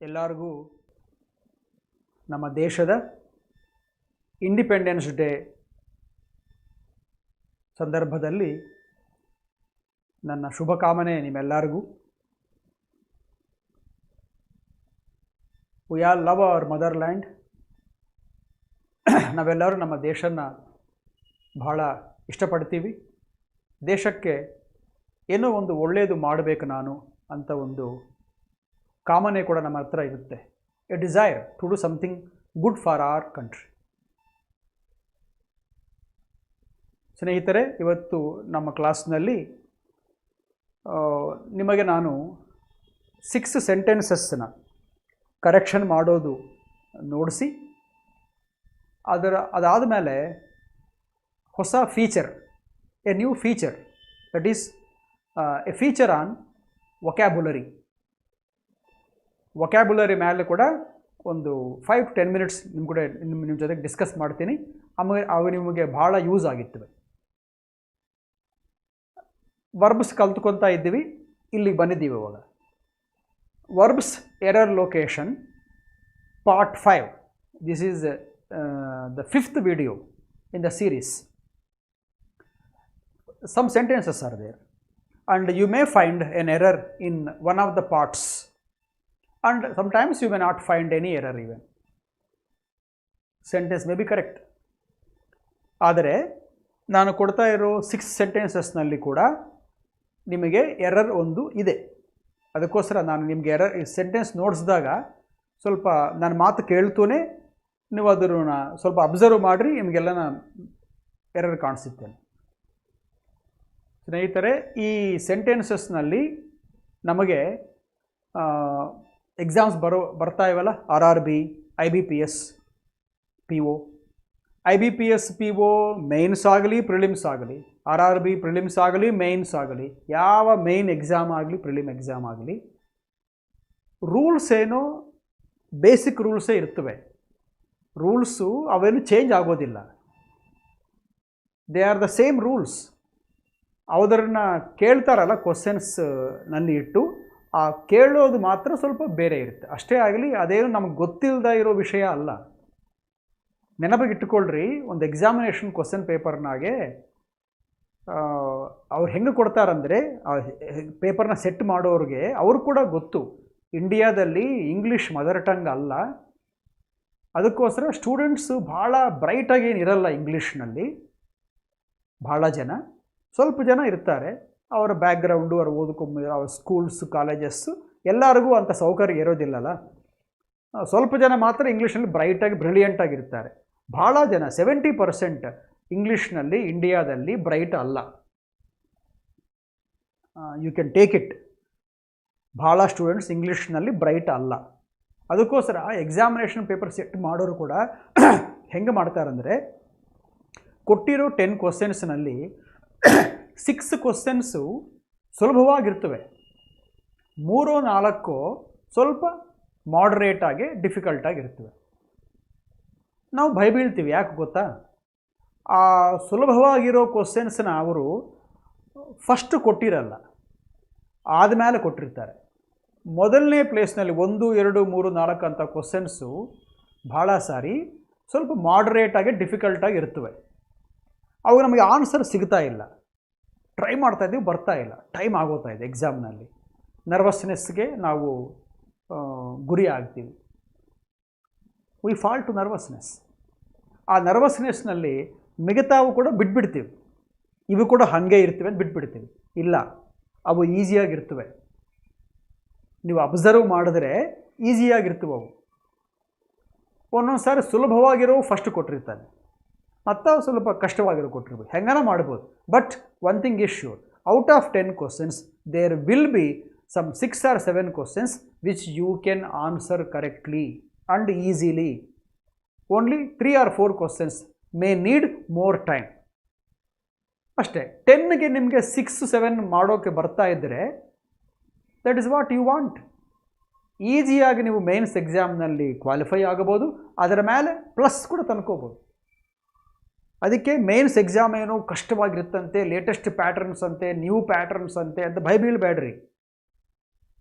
ಎಲ್ಲರಿಗೂ ನಮ್ಮ ದೇಶದ ಇಂಡಿಪೆಂಡೆನ್ಸ್ ಡೇ ಸಂದರ್ಭದಲ್ಲಿ ನನ್ನ ಶುಭಕಾಮನೆ ನಿಮ್ಮೆಲ್ಲರಿಗೂ. We all love our motherland. ನಾವೆಲ್ಲರೂ ನಮ್ಮ ದೇಶನ ಬಹಳ ಇಷ್ಟಪಡ್ತೀವಿ. ದೇಶಕ್ಕೆ ಏನೋ ಒಂದು ಒಳ್ಳೆಯದು ಮಾಡಬೇಕು ನಾನು ಅಂತ ಒಂದು ಕಾಮನೆ ಕೂಡ ನಮ್ಮ ಹತ್ರ ಇರುತ್ತೆ. A desire to do something good for our country. ಸ್ನೇಹಿತರೆ, ಇವತ್ತು ನಮ್ಮ ಕ್ಲಾಸ್ನಲ್ಲಿ ನಿಮಗೆ ನಾನು 6 ಸೆಂಟೆನ್ಸಸ್ನ ಕರೆಕ್ಷನ್ ಮಾಡೋದು ನೋಡಿಸಿ ಅದಾದ ಮೇಲೆ ಹೊಸ feature, A new feature, that is A feature on vocabulary ಮೇಲೆ ಕೂಡ ಒಂದು 5 to 10 minutes ನಿಮ್ಮ ಜೊತೆಗೆ ಡಿಸ್ಕಸ್ ಮಾಡ್ತೀನಿ. ಅವು ನಿಮಗೆ ಭಾಳ ಯೂಸ್ ಆಗಿರ್ತವೆ. ವರ್ಬ್ಸ್ ಕಲ್ತ್ಕೊತಾ ಇದ್ದೀವಿ, ಇಲ್ಲಿಗೆ ಬಂದಿದ್ದೀವಿ. ಇವಾಗ verbs error location part 5. This is the 5th video in the series. Some sentences are there and you may find an error in one of the parts, and sometimes you may not find any error even. Sentence may be correct. ಆದರೆ ನಾನು ಕೊಡ್ತಾ ಇರೋ 6 ಸೆಂಟೆನ್ಸಸ್ನಲ್ಲಿ ಕೂಡ ನಿಮಗೆ error ಒಂದು ಇದೆ. ಅದಕ್ಕೋಸ್ಕರ ನಾನು ನಿಮಗೆ ಎರರ್ ಸೆಂಟೆನ್ಸ್ ನೋಡಿಸಿದಾಗ ಸ್ವಲ್ಪ ನನ್ನ ಮಾತು ಕೇಳ್ತೂನೇ ನೀವು ಅದನ್ನು ಸ್ವಲ್ಪ ಅಬ್ಸರ್ವ್ ಮಾಡಿರಿ, ನಿಮಗೆಲ್ಲ ನಾನು ಎರರ್ ಕಾಣಿಸುತ್ತೇನೆ. ಸ್ನೇಹಿತರೆ, ಈ ಸೆಂಟೆನ್ಸಸ್ನಲ್ಲಿ ನಮಗೆ ಎಕ್ಸಾಮ್ಸ್ ಬರ್ತಾ ಇವಲ್ಲ. RRB, IBPS, PO. IBPS, PO mains ಆಗಲಿ ಪ್ರಿಲಿಮ್ಸ್ ಆಗಲಿ, RRB ಪ್ರಿಲಿಮ್ಸ್ ಆಗಲಿ ಮೇನ್ಸ್ ಆಗಲಿ, ಯಾವ ಮೇನ್ ಎಕ್ಸಾಮ್ ಆಗಲಿ ಪ್ರಿಲಿಮ್ ಎಕ್ಸಾಮ್ ಆಗಲಿ, ರೂಲ್ಸ್ ಏನೋ ಬೇಸಿಕ್ ರೂಲ್ಸೇ ಇರ್ತವೆ. ರೂಲ್ಸು ಅವೇನು ಚೇಂಜ್ ಆಗೋದಿಲ್ಲ. They are the same rules. ಅದರನ್ನ ಕೇಳ್ತಾರಲ್ಲ ಕ್ವಶನ್ಸ್ನಲ್ಲಿ ಇಟ್ಟು, ಆ ಕೇಳೋದು ಮಾತ್ರ ಸ್ವಲ್ಪ ಬೇರೆ ಇರುತ್ತೆ ಅಷ್ಟೇ. ಆಗಲಿ ಅದೇನು ನಮಗೆ ಗೊತ್ತಿಲ್ಲದ ಇರೋ ವಿಷಯ ಅಲ್ಲ. ನೆನಪಿಗಿಟ್ಟುಕೊಳ್ಳ್ರಿ, ಒಂದು ಎಕ್ಸಾಮಿನೇಷನ್ ಕ್ವಶನ್ ಪೇಪರ್ನಾಗೆ ಅವ್ರು ಹೆಂಗೆ ಕೊಡ್ತಾರಂದರೆ, ಪೇಪರ್ನ ಸೆಟ್ ಮಾಡೋರಿಗೆ ಅವ್ರು ಕೂಡ ಗೊತ್ತು ಇಂಡಿಯಾದಲ್ಲಿ ಇಂಗ್ಲೀಷ್ ಮದರ್ ಟಂಗ್ ಅಲ್ಲ. ಅದಕ್ಕೋಸ್ಕರ ಸ್ಟೂಡೆಂಟ್ಸು ಭಾಳ ಬ್ರೈಟಾಗಿ ಏನಿರಲ್ಲ ಇಂಗ್ಲೀಷ್ನಲ್ಲಿ. ಭಾಳ ಜನ, ಸ್ವಲ್ಪ ಜನ ಇರ್ತಾರೆ, ಅವರ ಬ್ಯಾಕ್ಗ್ರೌಂಡು, ಅವ್ರು ಅವ್ರ ಸ್ಕೂಲ್ಸು ಕಾಲೇಜಸ್ಸು ಎಲ್ಲರಿಗೂ ಅಂಥ ಸೌಕರ್ಯ ಇರೋದಿಲ್ಲಲ್ಲ. ಸ್ವಲ್ಪ ಜನ ಮಾತ್ರ ಇಂಗ್ಲೀಷ್ನಲ್ಲಿ ಬ್ರೈಟಾಗಿ ಬ್ರಿಲಿಯಂಟಾಗಿರ್ತಾರೆ. ಭಾಳ ಜನ 70% ಇಂಗ್ಲೀಷ್ನಲ್ಲಿ ಇಂಡಿಯಾದಲ್ಲಿ ಬ್ರೈಟ್ ಅಲ್ಲ. You can take it. ಭಾಳ ಸ್ಟೂಡೆಂಟ್ಸ್ ಇಂಗ್ಲೀಷ್ನಲ್ಲಿ ಬ್ರೈಟ್ ಅಲ್ಲ. ಅದಕ್ಕೋಸ್ಕರ ಎಕ್ಸಾಮಿನೇಷನ್ ಪೇಪರ್ ಸೆಟ್ ಮಾಡೋರು ಕೂಡ ಹೆಂಗೆ ಮಾಡ್ತಾರಂದರೆ, ಕೊಟ್ಟಿರೋ 10 ಕ್ವಶನ್ಸ್ನಲ್ಲಿ 6 ಕ್ವಶನ್ಸು ಸುಲಭವಾಗಿರ್ತವೆ, 3-4 ಸ್ವಲ್ಪ ಮಾಡ್ರೇಟಾಗಿ ಡಿಫಿಕಲ್ಟಾಗಿರ್ತವೆ. ನಾವು ಭಯ ಬೀಳ್ತೀವಿ. ಯಾಕೆ ಗೊತ್ತಾ? ಆ ಸುಲಭವಾಗಿರೋ ಕ್ವಶನ್ಸ್ನ ಅವರು ಫಸ್ಟ್ ಕೊಟ್ಟಿರಲ್ಲ, ಆದಮೇಲೆ ಕೊಟ್ಟಿರ್ತಾರೆ. ಮೊದಲನೇ ಪ್ಲೇಸ್ನಲ್ಲಿ 1, 2, 3, 4 ಅಂತ ಕ್ವಶನ್ಸು ಭಾಳ ಸಾರಿ ಸ್ವಲ್ಪ ಮಾಡ್ರೇಟಾಗಿ ಡಿಫಿಕಲ್ಟಾಗಿ ಇರ್ತವೆ. ಅವು ನಮಗೆ ಆನ್ಸರ್ ಸಿಗ್ತಾ ಇಲ್ಲ. ಟ್ರೈ ಮಾಡ್ತಾಯಿದ್ದೀವಿ, ಬರ್ತಾ ಇಲ್ಲ, ಟೈಮ್ ಆಗೋತಾ ಇದೆ. ಎಕ್ಸಾಮ್ನಲ್ಲಿ ನರ್ವಸ್ನೆಸ್ಗೆ ನಾವು ಗುರಿ ಆಗ್ತೀವಿ. We fall to nervousness. ಆ ನರ್ವಸ್ನೆಸ್ನಲ್ಲಿ ಮಿಗತಾವು ಕೂಡ ಬಿಟ್ಬಿಡ್ತೀವಿ. ಇವು ಕೂಡ ಹಾಗೆ ಇರ್ತವೆ ಅಂತ ಬಿಟ್ಬಿಡ್ತೀವಿ. ಇಲ್ಲ, ಅವು ಈಸಿಯಾಗಿರ್ತವೆ. ನೀವು ಅಬ್ಸರ್ವ್ ಮಾಡಿದ್ರೆ ಈಸಿಯಾಗಿರ್ತವೆ ಅವು. ಒಂದೊಂದು ಸಾರಿ ಸುಲಭವಾಗಿರೋ ಫಸ್ಟ್ ಕೊಟ್ಟಿರ್ತಾನೆ, ಮತ್ತು ಸ್ವಲ್ಪ ಕಷ್ಟವಾಗಿರೋ ಕೊಟ್ಟಿರ್ಬೋದು. ಹೆಂಗಾನ ಮಾಡ್ಬೋದು. But one thing is sure, out of 10 questions there will be some 6 or 7 questions which you can answer correctly and easily. Only 3 or 4 questions may need more time. ಅಷ್ಟೇ. 10ಗೆ ನಿಮಗೆ 6-7 ಮಾಡೋಕ್ಕೆ ಬರ್ತಾ ಇದ್ದರೆ that is what you want. ಈಸಿಯಾಗಿ ನೀವು mains ಎಕ್ಸಾಮ್ನಲ್ಲಿ qualify ಆಗಬಹುದು, ಅದರ ಮೇಲೆ ಪ್ಲಸ್ ಕೂಡ ತಂದ್ಕೋಬೋದು. ಅದಕ್ಕೆ ಮೇನ್ಸ್ ಎಕ್ಸಾಮ್ ಏನು ಕಷ್ಟವಾಗಿರುತ್ತಂತೆ, ಲೇಟೆಸ್ಟ್ ಪ್ಯಾಟರ್ನ್ಸ್ ಅಂತೆ, ನ್ಯೂ ಪ್ಯಾಟರ್ನ್ಸ್ ಅಂತೆ ಅಂತ ಭಯ ಬೀಳಬೇಡ್ರಿ.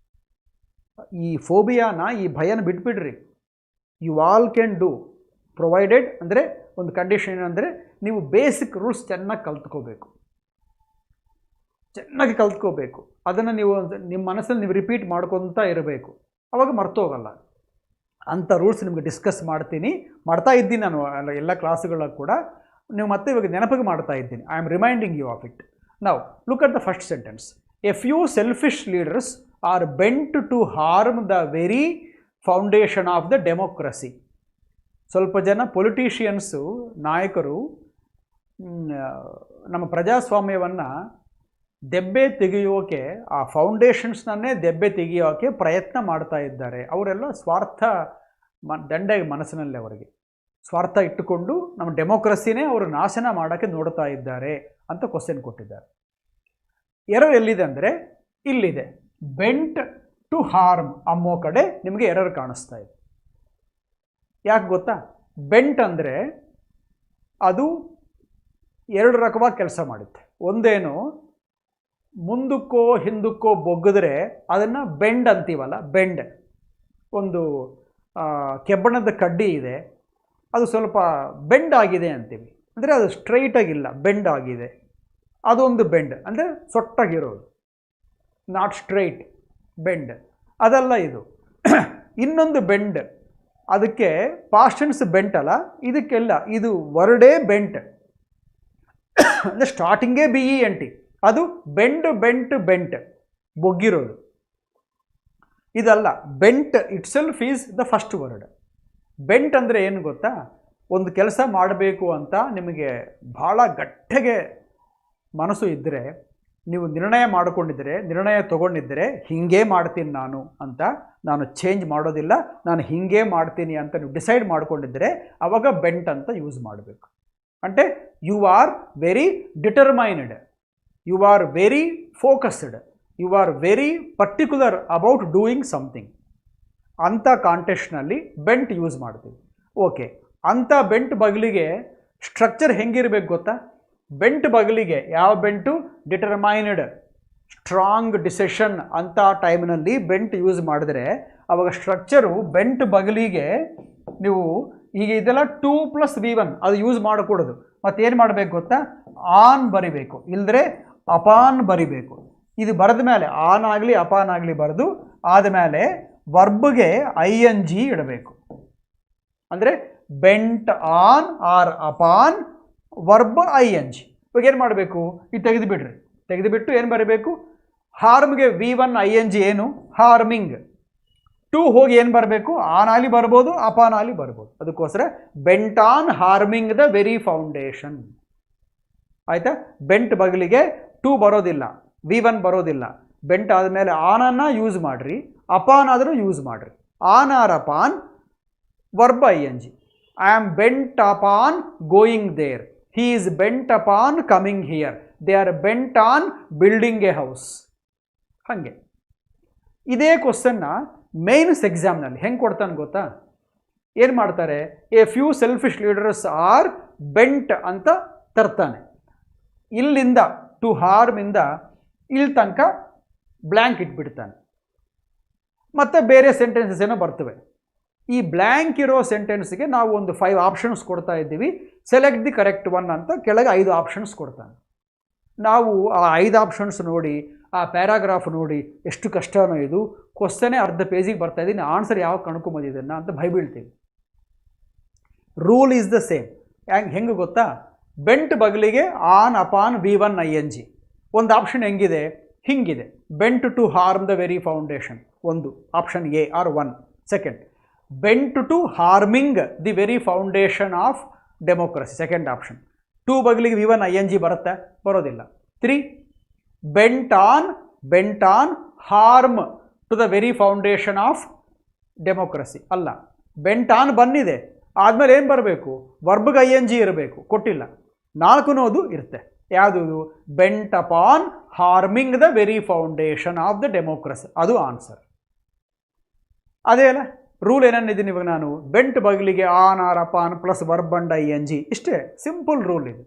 ಈ ಫೋಬಿಯಾನ, ಈ ಭಯನ ಬಿಟ್ಬಿಡ್ರಿ. You all can do provided, ಅಂದರೆ ಒಂದು ಕಂಡೀಷನ್ ಏನಂದರೆ ನೀವು ಬೇಸಿಕ್ ರೂಲ್ಸ್ ಚೆನ್ನಾಗಿ ಕಲ್ತ್ಕೋಬೇಕು, ಚೆನ್ನಾಗಿ ಕಲ್ತ್ಕೋಬೇಕು. ಅದನ್ನು ನೀವು ನಿಮ್ಮ ಮನಸ್ಸಲ್ಲಿ ನೀವು ರಿಪೀಟ್ ಮಾಡ್ಕೊತಾ ಇರಬೇಕು, ಅವಾಗ ಮರ್ತೋಗಲ್ಲ. ಅಂಥ ರೂಲ್ಸ್ ನಿಮಗೆ ಡಿಸ್ಕಸ್ ಮಾಡ್ತಾ ಇದ್ದೀನಿ ನಾನು ಎಲ್ಲ ಕ್ಲಾಸುಗಳ ಕೂಡ. ನೀವು ಮತ್ತೆ ಇವಾಗ ನೆನಪಿಗೆ ಮಾಡ್ತಾ ಇದ್ದೀನಿ. I am reminding you of it. Now look at the first sentence. A few selfish leaders are bent to harm the very foundation of the democracy. ಸ್ವಲ್ಪ ಜನ ಪೊಲಿಟಿಷಿಯನ್ಸು, ನಾಯಕರು ನಮ್ಮ ಪ್ರಜಾಸ್ವಾಮ್ಯವನ್ನು ದೆಬ್ಬೆ ತೆಗೆಯೋಕೆ, ಆ ಫೌಂಡೇಶನ್ಸ್ನನ್ನೇ ದೆಬ್ಬೆ ತೆಗೆಯೋಕೆ ಪ್ರಯತ್ನ ಮಾಡ್ತಾ ಇದ್ದಾರೆ. ಅವರೆಲ್ಲ ಸ್ವಾರ್ಥ ದಂಡೆ ಮನಸ್ಸಿನಲ್ಲಿ, ಅವರಿಗೆ ಸ್ವಾರ್ಥ ಇಟ್ಟುಕೊಂಡು ನಮ್ಮ ಡೆಮೋಕ್ರಸಿನೇ ಅವರು ನಾಶನ ಮಾಡೋಕ್ಕೆ ನೋಡ್ತಾ ಇದ್ದಾರೆ ಅಂತ ಕ್ವಶನ್ ಕೊಟ್ಟಿದ್ದಾರೆ. ಎರರ್ ಎಲ್ಲಿದೆ ಅಂದರೆ ಇಲ್ಲಿದೆ, ಬೆಂಟ್ ಟು ಹಾರ್ಮ್ ಅನ್ನೋ ಕಡೆ ನಿಮಗೆ ಎರರ್ ಕಾಣಿಸ್ತಾ ಇದೆ. ಯಾಕೆ ಗೊತ್ತಾ? ಬೆಂಟ್ ಅಂದರೆ ಅದು ಎರಡು ರಕವಾಗಿ ಕೆಲಸ ಮಾಡುತ್ತೆ. ಒಂದೇನು, ಮುಂದಕ್ಕೋ ಹಿಂದಕ್ಕೋ ಬೊಗ್ಗಿದ್ರೆ ಅದನ್ನು ಬೆಂಡ್ ಅಂತೀವಲ್ಲ, ಬೆಂಡ್. ಒಂದು ಕೆಬ್ಬಣದ ಕಡ್ಡಿ ಇದೆ, ಅದು ಸ್ವಲ್ಪ ಬೆಂಡ್ ಆಗಿದೆ ಅಂತೀವಿ, ಅಂದರೆ ಅದು ಸ್ಟ್ರೈಟಾಗಿಲ್ಲ, ಬೆಂಡ್ ಆಗಿದೆ, ಅದೊಂದು ಬೆಂಡ್, ಅಂದರೆ ಸೊಟ್ಟಾಗಿರೋದು, ನಾಟ್ ಸ್ಟ್ರೈಟ್, ಬೆಂಡ್. ಅದಲ್ಲ ಇದು. ಇನ್ನೊಂದು ಬೆಂಡ್, ಅದಕ್ಕೆ ಪಾಸ್ಟೆನ್ಸ್ ಬೆಂಟ್ ಅಲ್ಲ, ಇದಕ್ಕೆಲ್ಲ ಇದು ವರ್ಡೇ ಬೆಂಟ್, ಅಂದರೆ ಸ್ಟಾರ್ಟಿಂಗೇ BENT, ಅದು ಬೆಂಟ್ ಬೊಗ್ಗಿರೋದು. ಇದಲ್ಲ, bent it self is the first word. Bent ಅಂದರೆ ಏನು ಗೊತ್ತಾ? ಒಂದು ಕೆಲಸ ಮಾಡಬೇಕು ಅಂತ ನಿಮಗೆ ಭಾಳ ಗಟ್ಟಿಗೆ ಮನಸ್ಸು ಇದ್ದರೆ, ನೀವು ನಿರ್ಣಯ ಮಾಡಿಕೊಂಡಿದ್ದರೆ, ನಿರ್ಣಯ ತೊಗೊಂಡಿದ್ದರೆ, ಹೀಗೇ ಮಾಡ್ತೀನಿ ನಾನು ಅಂತ, ನಾನು ಚೇಂಜ್ ಮಾಡೋದಿಲ್ಲ, ನಾನು ಹೀಗೇ ಮಾಡ್ತೀನಿ ಅಂತ ನೀವು ಡಿಸೈಡ್ ಮಾಡಿಕೊಂಡಿದ್ದರೆ ಆವಾಗ ಬೆಂಟ್ ಅಂತ ಯೂಸ್ ಮಾಡಬೇಕು. అంటే you are very determined, you are very focused, you are very particular about doing something. ಅಂಥ ಕಾಂಟೆಕ್ಸ್ಟ್ನಲ್ಲಿ ಬೆಂಟ್ ಯೂಸ್ ಮಾಡ್ತೀವಿ. ಓಕೆ, ಅಂಥ ಬೆಂಟ್ ಬಗಲಿಗೆ ಸ್ಟ್ರಕ್ಚರ್ ಹೆಂಗಿರಬೇಕು ಗೊತ್ತಾ? ಬೆಂಟ್ ಬಗಲಿಗೆ ಯಾವ ಬೆಂಟು? ಡಿಟರ್ಮೈನ್ಡ್, ಸ್ಟ್ರಾಂಗ್ ಡಿಸಿಷನ್ ಅಂತ ಟೈಮ್ನಲ್ಲಿ ಬೆಂಟ್ ಯೂಸ್ ಮಾಡಿದ್ರೆ ಆವಾಗ ಸ್ಟ್ರಕ್ಚರು ಬೆಂಟ್ ಬಗಲಿಗೆ ನೀವು ಈಗ ಇದೆಲ್ಲ 2+V1 ಅದು ಯೂಸ್ ಮಾಡಕೂಡದು. ಮತ್ತೇನು ಮಾಡಬೇಕು ಗೊತ್ತಾ? ಆನ್ ಬರಿಬೇಕು, ಇಲ್ಲದ್ರೆ ಅಪಾನ್ ಬರಿಬೇಕು. ಇದು ಬರೆದ ಮೇಲೆ ಆನ್ ಆಗಲಿ ಅಪಾನ್ ಆಗಲಿ ಬರೆದು ಆದಮೇಲೆ ವರ್ಬ್ಗೆ ING ಇಡಬೇಕು. ಅಂದರೆ bent on or upon verb ING. ಇವಾಗ ಏನು ಮಾಡಬೇಕು? ಇದು ತೆಗೆದುಬಿಟ್ಟು ಏನು ಬರೀಬೇಕು? ಹಾರ್ಮ್ಗೆ V1 ING ಏನು? ಹಾರ್ಮಿಂಗ್. ಟು ಹೋಗಿ ಏನು ಬರಬೇಕು? ಆನ್ ಆಗಲಿ ಬರ್ಬೋದು, ಅಪಾನ್ ಆಗಲಿ ಬರ್ಬೋದು. ಅದಕ್ಕೋಸ್ಕರ bent on harming the very foundation. ಆಯಿತಾ? ಬೆಂಟ್ ಬಗಲಿಗೆ 2 ಬರೋದಿಲ್ಲ, V1 ಬರೋದಿಲ್ಲ. ಬೆಂಟ್ ಆದಮೇಲೆ ಆನನ್ನು ಯೂಸ್ ಮಾಡಿರಿ, ಅಪಾನ್ ಆದರೂ ಯೂಸ್ ಮಾಡಿರಿ. On or upon verb ING. I am bent upon going there, he is bent upon coming here, they are bent on building a house. ಹಾಗೆ ಇದೇ ಕ್ವಶನ್ನ ಮೇನ್ಸ್ ಎಕ್ಸಾಮ್ನಲ್ಲಿ ಹೆಂಗೆ ಕೊಡ್ತಾನೆ ಗೊತ್ತಾ? ಏನು ಮಾಡ್ತಾರೆ? A few selfish leaders are bent ಅಂತ ತರ್ತಾನೆ. ಇಲ್ಲಿಂದ to ಹಾರ್ಮಿಂದ ಇಲ್ಲಿ ತನಕ ಬ್ಲ್ಯಾಂಕ್ ಇಟ್ಬಿಡ್ತಾನೆ. ಮತ್ತು ಬೇರೆ ಸೆಂಟೆನ್ಸಸ್ ಏನೋ ಬರ್ತವೆ. ಈ ಬ್ಲ್ಯಾಂಕ್ ಇರೋ ಸೆಂಟೆನ್ಸ್ಗೆ ನಾವು ಒಂದು 5 ಆಪ್ಷನ್ಸ್ ಕೊಡ್ತಾ ಇದ್ದೀವಿ. ಸೆಲೆಕ್ಟ್ ದಿ ಕರೆಕ್ಟ್ ಒನ್ ಅಂತ ಕೆಳಗೆ 5 ಆಪ್ಷನ್ಸ್ ಕೊಡ್ತಾನೆ. ನಾವು ಆ 5 ಆಪ್ಷನ್ಸ್ ನೋಡಿ, ಆ ಪ್ಯಾರಾಗ್ರಾಫ್ ನೋಡಿ, ಎಷ್ಟು ಕಷ್ಟನೋ ಇದು, ಕ್ವಶನೇ ಅರ್ಧ ಪೇಜಿಗೆ ಬರ್ತಾ ಇದ್ದೀನಿ, ಆನ್ಸರ್ ಯಾವ ಕಣ್ಕೊಂಬಂದಿದ್ದನ್ನು ಅಂತ ಭಯಬೀಳ್ತೀವಿ. Rule is the same. ಹೆಂಗೆ ಗೊತ್ತಾ? ಬೆಂಟ್ ಬಗಲಿಗೆ ಆನ್ ಅಪಾನ್ V1 ING. ಒಂದು ಆಪ್ಷನ್ ಹೆಂಗಿದೆ? ಹಿಂಗಿದೆ, bent to harm the very foundation. ಒಂದು option A or 1. Second, bent to harming the very foundation of democracy. Second option. 2 ಬಗಲಿಗೆ V1 ING ಬರುತ್ತೆ? ಬರೋದಿಲ್ಲ. 3, bent on harm to the very foundation of democracy. ಅಲ್ಲ, bent on ಬಂದಿದೆ, ಆದಮೇಲೆ ಏನು ಬರಬೇಕು? ವರ್ಬ್ಗೆ ING ಇರಬೇಕು, ಕೊಟ್ಟಿಲ್ಲ. 4 ಇರುತ್ತೆ. ಯಾವುದು? Bent upon harming the very foundation of the democracy. ಅದು ಆನ್ಸರ್. ಅದೇ ಅಲ್ಲ ರೂಲ್. ಏನನ್ನಿದ್ದೀನಿ ಇವಾಗ ನಾನು? ಬೆಂಟ್ ಬಗಲಿಗೆ on or upon plus verb and ING. ಇಷ್ಟೇ ಸಿಂಪಲ್ ರೂಲ್ ಇದು.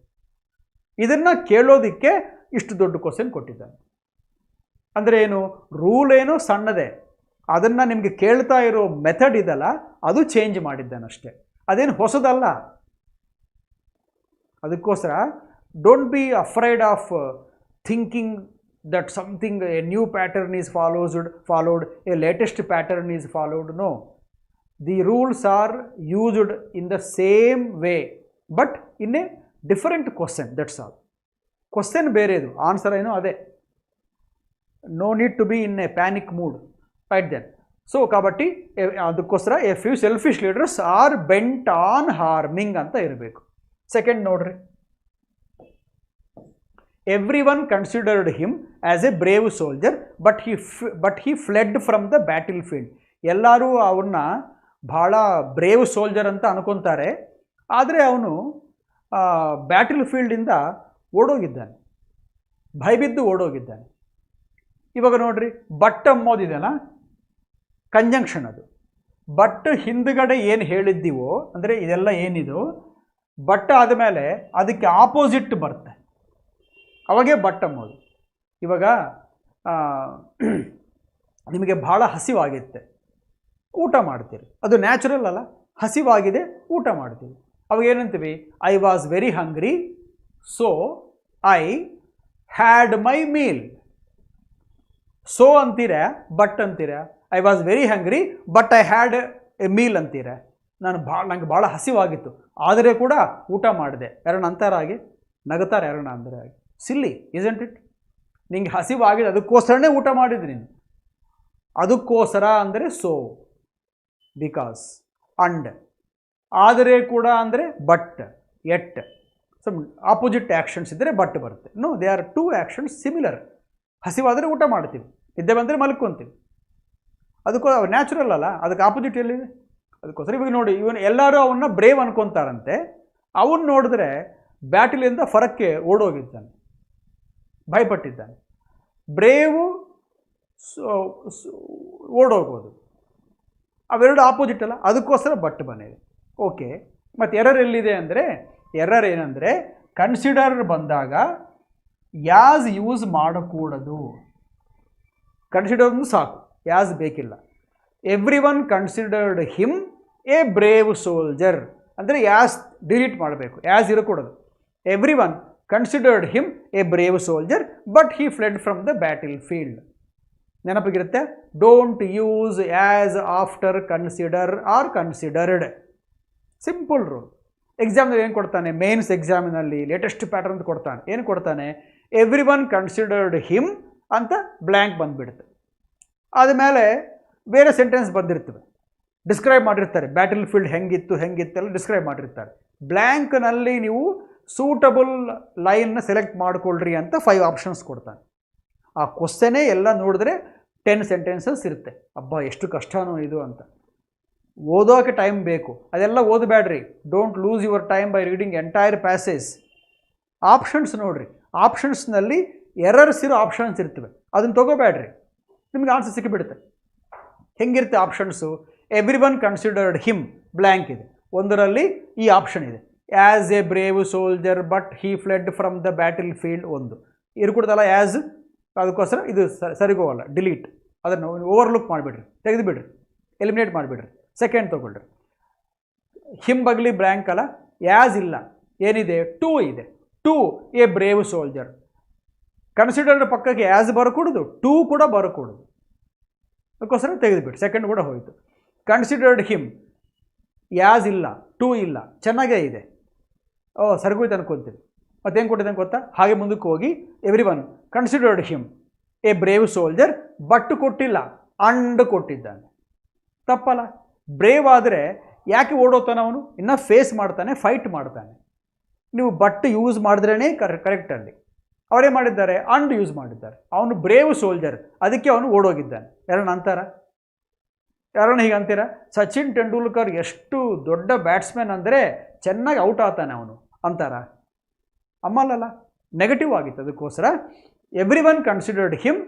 ಇದನ್ನು ಕೇಳೋದಕ್ಕೆ ಇಷ್ಟು ದೊಡ್ಡ ಕ್ವಶನ್ ಕೊಟ್ಟಿದ್ದಾನೆ. ಅಂದರೆ ಏನು? ರೂಲ್ ಏನು ಸಣ್ಣದೇ, ಅದನ್ನು ನಿಮಗೆ ಕೇಳ್ತಾ ಇರೋ ಮೆಥಡ್ ಇದಲ್ಲ, ಅದು ಚೇಂಜ್ ಮಾಡಿದ್ದಾನಷ್ಟೇ, ಅದೇನು ಹೊಸದಲ್ಲ. ಅದಕ್ಕೋಸ್ಕರ don't be afraid of thinking that something, a new pattern is followed, a latest pattern is followed. No, the rules are used in the same way but in a different question, that's all. Question ಬೇರೆದು, answer ಏನೋ ಅದೇ. no need to be in a panic mood, right then. So కాబట్టి ಅದಕ್ಕೋಸ್ಕರ a few selfish leaders are bent on harming ಅಂತ ಇರಬೇಕು. Second ನೋಡ್ರಿ, everyone considered him as a brave soldier but he fled from the battlefield. ಎಲ್ಲರೂ ಅವನ್ನ ಭಾಳ brave soldier ಅಂತ ಅನ್ಕೊತಾರೆ, ಆದರೆ ಅವನು ಬ್ಯಾಟಲ್ ಫೀಲ್ಡಿಂದ ಓಡೋಗಿದ್ದಾನೆ, ಭಯಬಿದ್ದು ಓಡೋಗಿದ್ದಾನೆ. ಇವಾಗ ನೋಡ್ರಿ, ಬಟ್ ಅಂಬೋದಿದೆಯಲ್ಲ ಕಂಜಂಕ್ಷನ್, ಅದು ಬಟ್ ಹಿಂದ್ಗಡೆ ಏನು ಹೇಳಿದ್ದೀವೋ ಅಂದರೆ ಇದೆಲ್ಲ ಏನಿದು ಬಟ್ ಆದಮೇಲೆ ಅದಕ್ಕೆ ಆಪೋಸಿಟ್ ಬರುತ್ತೆ, ಅವಾಗೇ ಬಟ್ ಅಂಬೋದು. ಇವಾಗ ನಿಮಗೆ ಭಾಳ ಹಸಿವಾಗುತ್ತೆ, ಊಟ ಮಾಡ್ತೀರಿ, ಅದು ನ್ಯಾಚುರಲ್ ಅಲ್ಲ, ಹಸಿವಾಗಿದೆ ಊಟ ಮಾಡ್ತೀವಿ. ಅವಾಗ ಏನಂತೀವಿ, I was very hungry so I had my meal. So ಅಂತೀರ, ಬಟ್ ಅಂತೀರ. I was very hungry but I had A meal ಅಂತೀರ. ನಂಗೆ ಭಾಳ ಹಸಿವಾಗಿತ್ತು ಆದರೆ ಕೂಡ ಊಟ ಮಾಡಿದೆ. ಯಾರನ್ನ ಅಂತಾರೆ ಹಾಗೆ, ನಗುತ್ತಾರೆ ಯಾರನ್ನ ಅಂದರೆ ಹಾಗೆ. ಸಿಲ್ಲಿ ಇಸಂಟ್ ಇಟ್? ನಿಂಗೆ ಹಸಿವಾಗಿದೆ ಅದಕ್ಕೋಸ್ಕರನೇ ಊಟ ಮಾಡಿದ್ರಿ ನೀನು. ಅದಕ್ಕೋಸ್ಕರ ಅಂದರೆ ಸೋ, ಬಿಕಾಸ್, ಅಂಡ್. ಆದರೆ ಕೂಡ ಅಂದರೆ but, yet. Some opposite actions ಇದ್ದರೆ ಬಟ್ ಬರುತ್ತೆ. No, they are two actions similar. ಹಸಿವಾದರೆ ಊಟ ಮಾಡ್ತೀವಿ, ನಿದ್ದೆ ಬಂದರೆ ಮಲ್ಕೊತೀವಿ, ಅದಕ್ಕೋ ನ್ಯಾಚುರಲ್ ಅಲ್ಲ, ಅದಕ್ಕೆ ಆಪೋಸಿಟ್ ಎಲ್ಲಿದೆ? ಅದಕ್ಕೋಸ್ಕರ ಇವಾಗ ನೋಡಿ, ಇವನು ಎಲ್ಲರೂ ಅವನ್ನ ಬ್ರೇವ್ ಅನ್ಕೊತಾರಂತೆ, ಅವನ್ನ ನೋಡಿದ್ರೆ ಬ್ಯಾಟಲಿಂದ ಫರಕ್ಕೆ ಓಡೋಗಿದ್ದಾನೆ, ಭಯಪಟ್ಟಿದ್ದಾನೆ. ಬ್ರೇವು ಓಡೋಗೋದು ಅವೆರಡು ಆಪೋಸಿಟ್ ಅಲ್ಲ, ಅದಕ್ಕೋಸ್ಕರ ಬಟ್ ಬಂದಿದೆ. ಓಕೆ, ಮತ್ತು ಎರರ್ ಎಲ್ಲಿದೆ ಅಂದರೆ, ಎರರ್ ಏನಂದರೆ ಕನ್ಸಿಡರ್ ಬಂದಾಗ ಯಾಸ್ ಯೂಸ್ ಮಾಡಕೂಡದು. ಕನ್ಸಿಡರ್ ಸಾಕು, ಯಾಸ್ ಬೇಕಿಲ್ಲ. Everyone considered him a brave soldier ಅಂದರೆ ಯಾಸ್ ಡಿಲೀಟ್ ಮಾಡಬೇಕು, ಯಾಸ್ ಇರಕೂಡದು. Everyone considered him a brave soldier but he fled from the battlefield. ನೆನಪಿಗಿರುತ್ತೆ, don't use as after consider or considered. Simple rule. ಎಕ್ಸಾಮ್ನಲ್ಲಿ ಏನು ಕೊಡ್ತಾನೆ, mains ಎಕ್ಸಾಮಿನಲ್ಲಿ latest pattern ಅಂತ ಕೊಡ್ತಾನೆ. ಏನು ಕೊಡ್ತಾನೆ, ಎವ್ರಿ ಒನ್ ಕನ್ಸಿಡರ್ಡ್ ಹಿಮ್ ಅಂತ ಬ್ಲ್ಯಾಂಕ್ ಬಂದುಬಿಡುತ್ತೆ. ಆದಮೇಲೆ ಬೇರೆ ಸೆಂಟೆನ್ಸ್ ಬಂದಿರ್ತವೆ, ಡಿಸ್ಕ್ರೈಬ್ ಮಾಡಿರ್ತಾರೆ, ಬ್ಯಾಟಲ್ ಫೀಲ್ಡ್ ಹೆಂಗಿತ್ತೆಲ್ಲ ಡಿಸ್ಕ್ರೈಬ್ ಮಾಡಿರ್ತಾರೆ. ಬ್ಲ್ಯಾಂಕ್ನಲ್ಲಿ ನೀವು ಸೂಟಬಲ್ ಲೈನ್ನ ಸೆಲೆಕ್ಟ್ ಮಾಡಿಕೊಳ್ಳ್ರಿ ಅಂತ 5 ಆಪ್ಷನ್ಸ್ ಕೊಡ್ತಾನೆ. ಆ ಕ್ವಶನೇ ಎಲ್ಲ ನೋಡಿದ್ರೆ 10 ಸೆಂಟೆನ್ಸಸ್ ಇರುತ್ತೆ. ಅಬ್ಬಾ ಎಷ್ಟು ಕಷ್ಟನೋ ಇದು ಅಂತ. ಓದೋಕೆ ಟೈಮ್ ಬೇಕು, ಅದೆಲ್ಲ ಓದಬೇಡ್ರಿ. Don't lose your time by reading entire passage. Options ನೋಡಿರಿ, ಆಪ್ಷನ್ಸ್ನಲ್ಲಿ ಎರರ್ಸ್ ಇರೋ ಆಪ್ಷನ್ಸ್ ಇರ್ತವೆ, ಅದನ್ನು ತೊಗೋಬೇಡ್ರಿ, ನಿಮ್ಗೆ ಆನ್ಸರ್ ಸಿಕ್ಕಿಬಿಡುತ್ತೆ. ಹೆಂಗಿರುತ್ತೆ options, every one considered him blank ಇದೆ, ಒಂದರಲ್ಲಿ ಈ ಆಪ್ಷನ್ ಇದೆ, as A brave soldier but he fled from the battle field. ಒಂದು ಇರ್ಕೊಡ್ದಲ್ಲ ಆ್ಯಸ್, ಅದಕ್ಕೋಸ್ಕರ ಇದು ಸರಿಗೋವಲ್ಲ, ಡಿಲೀಟ್. ಅದನ್ನು ಓವರ್ಲುಕ್ ಮಾಡಿಬಿಡ್ರಿ, ತೆಗೆದುಬಿಡ್ರಿ, ಎಲಿಮಿನೇಟ್ ಮಾಡಿಬಿಡ್ರಿ. ಸೆಕೆಂಡ್ ತೊಗೊಳ್ರಿ, ಹಿಮ್ ಬಗ್ಲಿ ಬ್ಲ್ಯಾಂಕ್ ಅಲ್ಲ, ಆ್ಯಸ್ ಇಲ್ಲ, ಏನಿದೆ, ಟೂ ಇದೆ, two A brave soldier. Considered ಪಕ್ಕಕ್ಕೆ ಆ್ಯಸ್ ಬರಕೂಡದು, ಟೂ ಕೂಡ ಬರಕೂಡದು, ಅದಕ್ಕೋಸ್ಕರ ತೆಗೆದುಬಿಟ್ಟು ಸೆಕೆಂಡ್ ಕೂಡ ಹೋಯಿತು. ಕನ್ಸಿಡರ್ಡ್ ಹಿಮ್, ಯಾಸ್ ಇಲ್ಲ, ಟೂ ಇಲ್ಲ, ಚೆನ್ನಾಗೇ ಇದೆ, ಸರಿಗೋಯ್ತು ಅನ್ಕೊತೀವಿ. ಮತ್ತೇನು ಕೊಟ್ಟಿದ್ದಾನೆ ಗೊತ್ತಾ, ಹಾಗೆ ಮುಂದಕ್ಕೆ ಹೋಗಿ every one considered him a brave soldier but ಕೊಟ್ಟಿಲ್ಲ, ಅಂಡ್ ಕೊಟ್ಟಿದ್ದಾನೆ. ತಪ್ಪಲ್ಲ? ಬ್ರೇವ್ ಆದರೆ ಯಾಕೆ ಓಡೋತಾನೆ ಅವನು, ಇನ್ನೂ ಫೇಸ್ ಮಾಡ್ತಾನೆ, ಫೈಟ್ ಮಾಡ್ತಾನೆ. ನೀವು ಬಟ್ ಯೂಸ್ ಮಾಡಿದ್ರೇ ಕರೆಕ್ಟಲ್ಲಿ. ಅವರೇ ಮಾಡಿದ್ದಾರೆ, ಅಂಡ್ ಯೂಸ್ ಮಾಡಿದ್ದಾರೆ. ಅವನು ಬ್ರೇವ್ ಸೋಲ್ಜರ್, ಅದಕ್ಕೆ ಅವನು ಓಡೋಗಿದ್ದಾನೆ. ಯಾರನ್ನ ಅಂತಾರ, ಯಾರನ್ನ ಹೀಗೆ ಅಂತೀರ? ಸಚಿನ್ ತೆಂಡೂಲ್ಕರ್ ಎಷ್ಟು ದೊಡ್ಡ ಬ್ಯಾಟ್ಸ್ಮನ್ ಅಂದರೆ ಚೆನ್ನಾಗಿ ಔಟ್ ಆಗ್ತಾನೆ ಅವನು ಅಂತಾರ? ಅಮ್ಮಲ್ಲ, ನೆಗೆಟಿವ್ ಆಗಿತ್ತು. ಅದಕ್ಕೋಸ್ಕರ ಎವ್ರಿ ಒನ್ ಕನ್ಸಿಡರ್ಡ್ ಹಿಮ್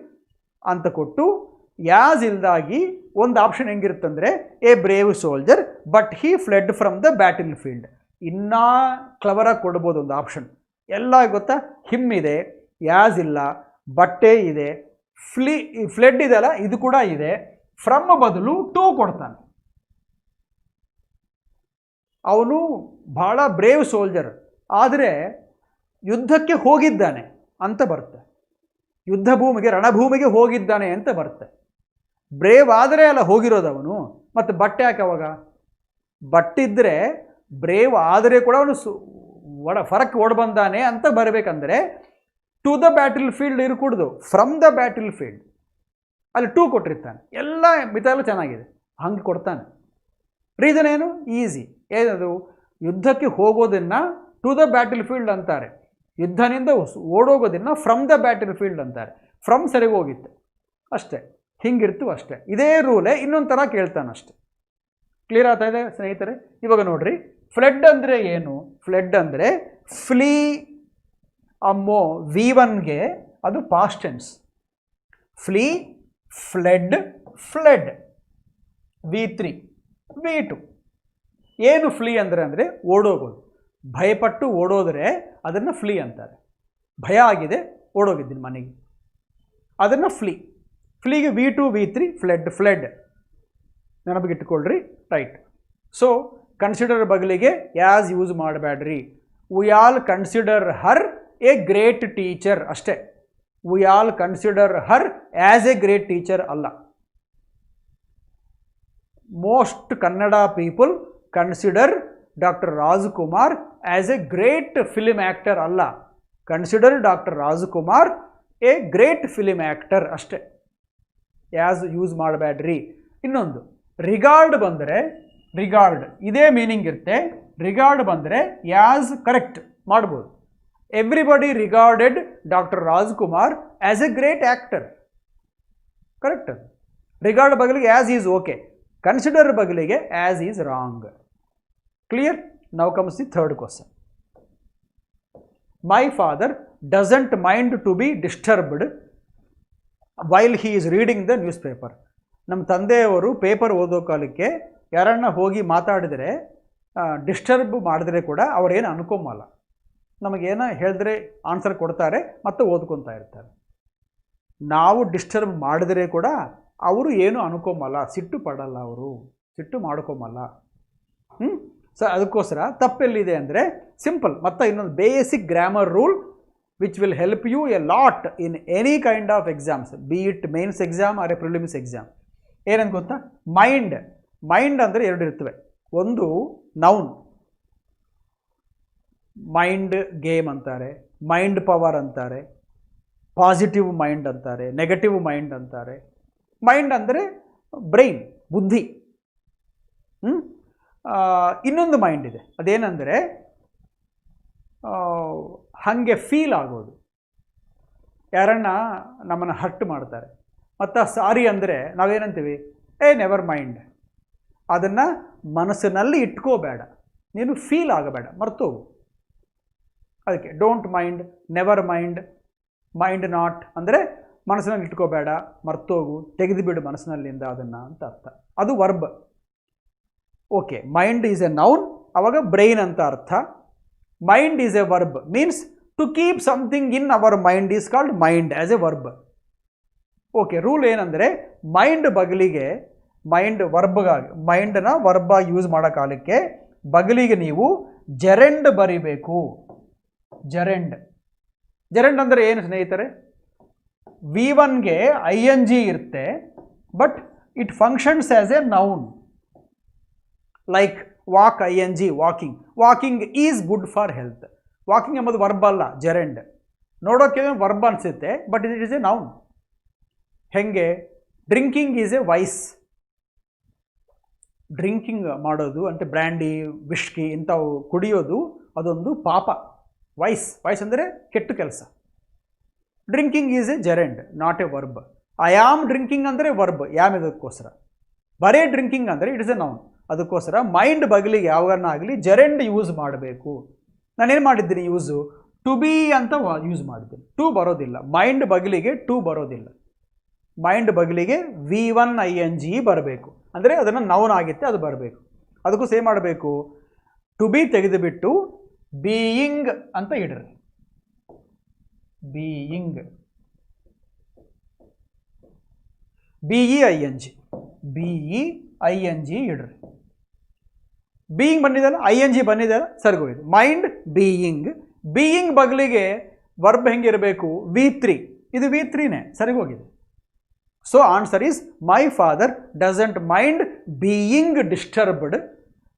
ಅಂತ ಕೊಟ್ಟು ಯಾಸ್ ಇಲ್ದಾಗಿ ಒಂದು ಆಪ್ಷನ್ ಹೆಂಗಿರುತ್ತಂದರೆ a brave soldier but he fled from the battlefield. ಇನ್ನೂ ಕ್ಲವರಾಗಿ ಕೊಡ್ಬೋದು ಒಂದು ಆಪ್ಷನ್. ಎಲ್ಲ ಗೊತ್ತಾ, ಹಿಮ್ ಇದೆ, ಯಾಸ್ ಇಲ್ಲ, ಬಟ್ಟೆ ಇದೆ, ಫ್ಲೆಡ್ ಇದೆಯಲ್ಲ ಇದು ಕೂಡ ಇದೆ, ಫ್ರಮ್ ಬದಲು ಟು ಕೊಡ್ತಾನೆ. ಅವನು ಬಹಳ ಬ್ರೇವ್ ಸೋಲ್ಜರ್, ಆದರೆ ಯುದ್ಧಕ್ಕೆ ಹೋಗಿದ್ದಾನೆ ಅಂತ ಬರುತ್ತೆ. ಯುದ್ಧ ಭೂಮಿಗೆ, ರಣಭೂಮಿಗೆ ಹೋಗಿದ್ದಾನೆ ಅಂತ ಬರುತ್ತೆ. ಬ್ರೇವ್ ಆದರೆ ಅಲ್ಲ ಹೋಗಿರೋದು ಅವನು, ಮತ್ತು ಬಟ್ಟೆ ಯಾಕೆ ಅವಾಗ? ಬಟ್ಟಿದ್ರೆ ಬ್ರೇವ್ ಆದರೆ ಕೂಡ ಅವನು ಫರಕ್ ಓಡ್ ಬಂದಾನೆ ಅಂತ ಬರಬೇಕಂದ್ರೆ ಟು ದ ಬ್ಯಾಟಲ್ ಫೀಲ್ಡ್ ಇರ್ಕೂಡ್ದು, ಫ್ರಮ್ ದ ಬ್ಯಾಟಲ್ ಫೀಲ್ಡ್. ಅಲ್ಲಿ ಟು ಕೊಟ್ಟಿರ್ತಾನೆ. ಎಲ್ಲ ಮಿಥಾಲ ಚೆನ್ನಾಗಿದೆ, ಹಂಗೆ ಕೊಡ್ತಾನೆ. ರೀಸನ್ ಏನು? ಈಸಿ. ಏನದು? ಯುದ್ಧಕ್ಕೆ ಹೋಗೋದನ್ನು ಟು ದ ಬ್ಯಾಟಲ್ ಫೀಲ್ಡ್ ಅಂತಾರೆ, ಯುದ್ಧನಿಂದ ಓಡೋಗೋದನ್ನು ಫ್ರಮ್ ದ ಬ್ಯಾಟಲ್ ಫೀಲ್ಡ್ ಅಂತಾರೆ. ಫ್ರಮ್ ಸರಿಗೆ ಹೋಗಿತ್ತು ಅಷ್ಟೇ, ಹಿಂಗಿರ್ತು ಅಷ್ಟೇ. ಇದೇ ರೂಲೇ ಇನ್ನೊಂದು ಥರ ಕೇಳ್ತಾನೆ ಅಷ್ಟೆ. ಕ್ಲಿಯರ್ ಆಗ್ತಾ ಇದೆ ಸ್ನೇಹಿತರೆ? ಇವಾಗ ನೋಡ್ರಿ, ಫ್ಲಡ್ ಅಂದರೆ ಏನು? ಫ್ಲಡ್ ಅಂದರೆ ಫ್ಲೀ ಅಮ್ಮೋ V1ಗೆ ಅದು past tense. Flee, ಫ್ಲೆಡ್, ಫ್ಲೆಡ್. V3, V2. ಏನು ಫ್ಲೀ ಅಂದರೆ ಓಡೋಗೋದು. ಭಯಪಟ್ಟು ಓಡೋದ್ರೆ ಅದನ್ನು ಫ್ಲೀ ಅಂತಾರೆ. ಭಯ ಆಗಿದೆ, ಓಡೋಗಿದ್ದೀನಿ ಮನೆಗೆ, ಅದನ್ನು ಫ್ಲೀ. ಫ್ಲೀಗೆ V2, V3, ಫ್ಲೆಡ್, ಫ್ಲೆಡ್. ನೆನಪಿಗಿಟ್ಕೊಳ್ರಿ. ರೈಟ್. ಸೊ ಕನ್ಸಿಡರ್ ಬದಲಿಗೆ ಯಾಸ್ ಯೂಸ್ ಮಾಡಬೇಡ್ರಿ. We all consider her a great teacher ಅಷ್ಟೇ. We all consider her as a great teacher ಅಲ್ಲ. Most Kannada people consider doctor Rajkumar as a great film actor ಅಲ್ಲ. Consider doctor Rajkumar a great film actor ಅಷ್ಟೇ. As use ಮಾಡಬೇಡ್ರಿ. ಇನ್ನೊಂದು regard ಬಂದರೆ, regard ಇದೇ meaning ಇರುತ್ತೆ. Regard ಬಂದರೆ ಯಾಸ್ ಕರೆಕ್ಟ್ ಮಾಡ್ಬೋದು. Everybody regarded doctor Rajkumar as a great actor. Correct. Regard ಬದಲಿಗೆ ಆ್ಯಸ್ ಈಸ್ ಓಕೆ. ಕನ್ಸಿಡರ್ ಬದಲಿಗೆ as is wrong. Clear? Now comes the third question. My father doesn't mind to be disturbed while he is reading the newspaper. ನಮ್ಮ ತಂದೆಯವರು paper ಓದೋ ಕಾಲಕ್ಕೆ ಯಾರನ್ನ ಹೋಗಿ ಮಾತಾಡಿದರೆ disturb ಮಾಡಿದ್ರೆ ಕೂಡ ಅವರೇನು ಅನ್ಕೊಂಬಲ್ಲ. ನಮಗೇನೋ ಹೇಳಿದ್ರೆ ಆನ್ಸರ್ ಕೊಡ್ತಾರೆ ಮತ್ತು ಓದ್ಕೊತಾ ಇರ್ತಾರೆ. ನಾವು ಡಿಸ್ಟರ್ಬ್ ಮಾಡಿದ್ರೆ ಕೂಡ ಅವರು ಏನು ಅನ್ಕೊಂಬಲ್ಲ, ಸಿಟ್ಟು ಪಡಲ್ಲ, ಅವರು ಸಿಟ್ಟು ಮಾಡ್ಕೊಂಬಲ್ಲ. ಸೊ ಅದಕ್ಕೋಸ್ಕರ ತಪ್ಪೆಲ್ಲಿದೆ ಅಂದರೆ ಸಿಂಪಲ್. ಮತ್ತು ಇನ್ನೊಂದು basic grammar rule which will help you a lot in any kind of exams, be it mains exam or a prelims exam. ಏನಂತ ಗೊತ್ತಾ? ಮೈಂಡ್. ಮೈಂಡ್ ಅಂದರೆ ಎರಡು ಇರ್ತವೆ. ಒಂದು ನೌನ್, ಮೈಂಡ್ ಗೇಮ್ ಅಂತಾರೆ, ಮೈಂಡ್ ಪವರ್ ಅಂತಾರೆ, ಪಾಸಿಟಿವ್ ಮೈಂಡ್ ಅಂತಾರೆ, negative mind ಅಂತಾರೆ. ಮೈಂಡ್ ಅಂದರೆ ಬ್ರೈನ್, ಬುದ್ಧಿ. ಇನ್ನೊಂದು ಮೈಂಡ್ ಇದೆ, ಅದೇನೆಂದರೆ ಹಾಗೆ ಫೀಲ್ ಆಗೋದು. ಯಾರನ್ನ ನಮ್ಮನ್ನು ಹರ್ಟ್ ಮಾಡ್ತಾರೆ, ಮತ್ತು ಸಾರಿ ಅಂದರೆ ನಾವೇನಂತೀವಿ? Never mind. ಅದನ್ನು ಮನಸ್ಸಿನಲ್ಲಿ ಇಟ್ಕೋಬೇಡ, ನೀನು ಫೀಲ್ ಆಗಬೇಡ, ಮರ್ತೋಗು. ಅದಕ್ಕೆ don't mind, never mind, mind not ಅಂದರೆ ಮನಸ್ಸಿನಲ್ಲಿ ಇಟ್ಕೋಬೇಡ, ಮರ್ತೋಗು, ತೆಗೆದುಬಿಡು ಮನಸ್ಸಿನಲ್ಲಿಂದ ಅದನ್ನು ಅಂತ ಅರ್ಥ. ಅದು verb. Okay, mind is a noun, ಆವಾಗ ಬ್ರೈನ್ ಅಂತ ಅರ್ಥ. Mind is a verb, means to keep something in our mind is called mind as a verb. Okay, rule ಏನಂದರೆ ಮೈಂಡ್ ಬಗಲಿಗೆ, ಮೈಂಡ್ ವರ್ಬ್ಗಾಗಿ, ಮೈಂಡನ್ನ ವರ್ಬಾಗಿ ಯೂಸ್ ಮಾಡೋ ಕಾಲಕ್ಕೆ ಬಗಲಿಗೆ ನೀವು ಜೆರೆಂಡ್ ಬರಿಬೇಕು. ಜೆರೆಂಡ್. ಜೆರೆಂಡ್ ಅಂದರೆ ಏನು ಸ್ನೇಹಿತರೆ? V1ಗೆ ING ಇರುತ್ತೆ, but it functions as a noun. Like walk, ING, walking. Walking is good for health. Walking ಎಂಬುದು ವರ್ಬ್ ಅಲ್ಲ, ಜೆರೆಂಡ್. ನೋಡೋಕ್ಕೆ ವರ್ಬ್ ಅನಿಸುತ್ತೆ, but it is a noun. ಹೆಂಗೆ? Drinking is a vice. Drinking ಮಾಡೋದು ಅಂದರೆ ಬ್ರ್ಯಾಂಡಿ, ವಿಸ್ಕಿ ಇಂಥವು ಕುಡಿಯೋದು ಅದೊಂದು ಪಾಪ, ವೈಸ್. ವೈಸ್ ಅಂದರೆ ಕೆಟ್ಟ ಕೆಲಸ. Drinking is a gerund, not a verb. I am drinking ಅಂದರೆ ವರ್ಬ್, ಯಾಮ್ ಇದಕ್ಕೋಸ್ಕರ. ಬರೇ ಡ್ರಿಂಕಿಂಗ್ ಅಂದರೆ ಇಟ್ ಇಸ್ ಎ ನೌನ್. ಅದಕ್ಕೋಸ್ಕರ ಮೈಂಡ್ ಬಗಲಿಗೆ ಯಾವಾಗನಾಗಲಿ ಜೆರೆಂಡ್ ಯೂಸ್ ಮಾಡಬೇಕು. ನಾನೇನು ಮಾಡಿದ್ದೀನಿ ಯೂಸು? ಟು ಬಿ ಅಂತ ಯೂಸ್ ಮಾಡಿದ್ದೀನಿ. ಟು ಬರೋದಿಲ್ಲ, ಮೈಂಡ್ ಬಗಲಿಗೆ ಟು ಬರೋದಿಲ್ಲ. ಮೈಂಡ್ ಬಗಲಿಗೆ V1 ING ಬರಬೇಕು, ಅಂದರೆ ಅದನ್ನು ನೌನ್ ಆಗಿತ್ತೆ, ಅದು ಬರಬೇಕು. ಅದಕ್ಕೂ ಸೇಮ್ ಮಾಡಬೇಕು. ಟು ಬಿ ತೆಗೆದುಬಿಟ್ಟು ಬೀಯಿಂಗ್ ಅಂತ ಇಡ್ರಿ. Being, BEING. BEING ಇಡ್ರಿ. ಬೀಯಿಂಗ್ ಬಂದಿದೆಯಲ್ಲ, ING ಬಂದಿದೆಯಲ್ಲ, ಸರಿಗೋಯ್ತು. ಮೈಂಡ್ ಬೀಯಿಂಗ್ ಬದಲಿಗೆ ವರ್ಬ್ ಹೆಂಗಿರಬೇಕು? V3. ಇದು V3ನೇ, ಸರಿಗೋಗಿದೆ. So answer is my father doesn't mind being disturbed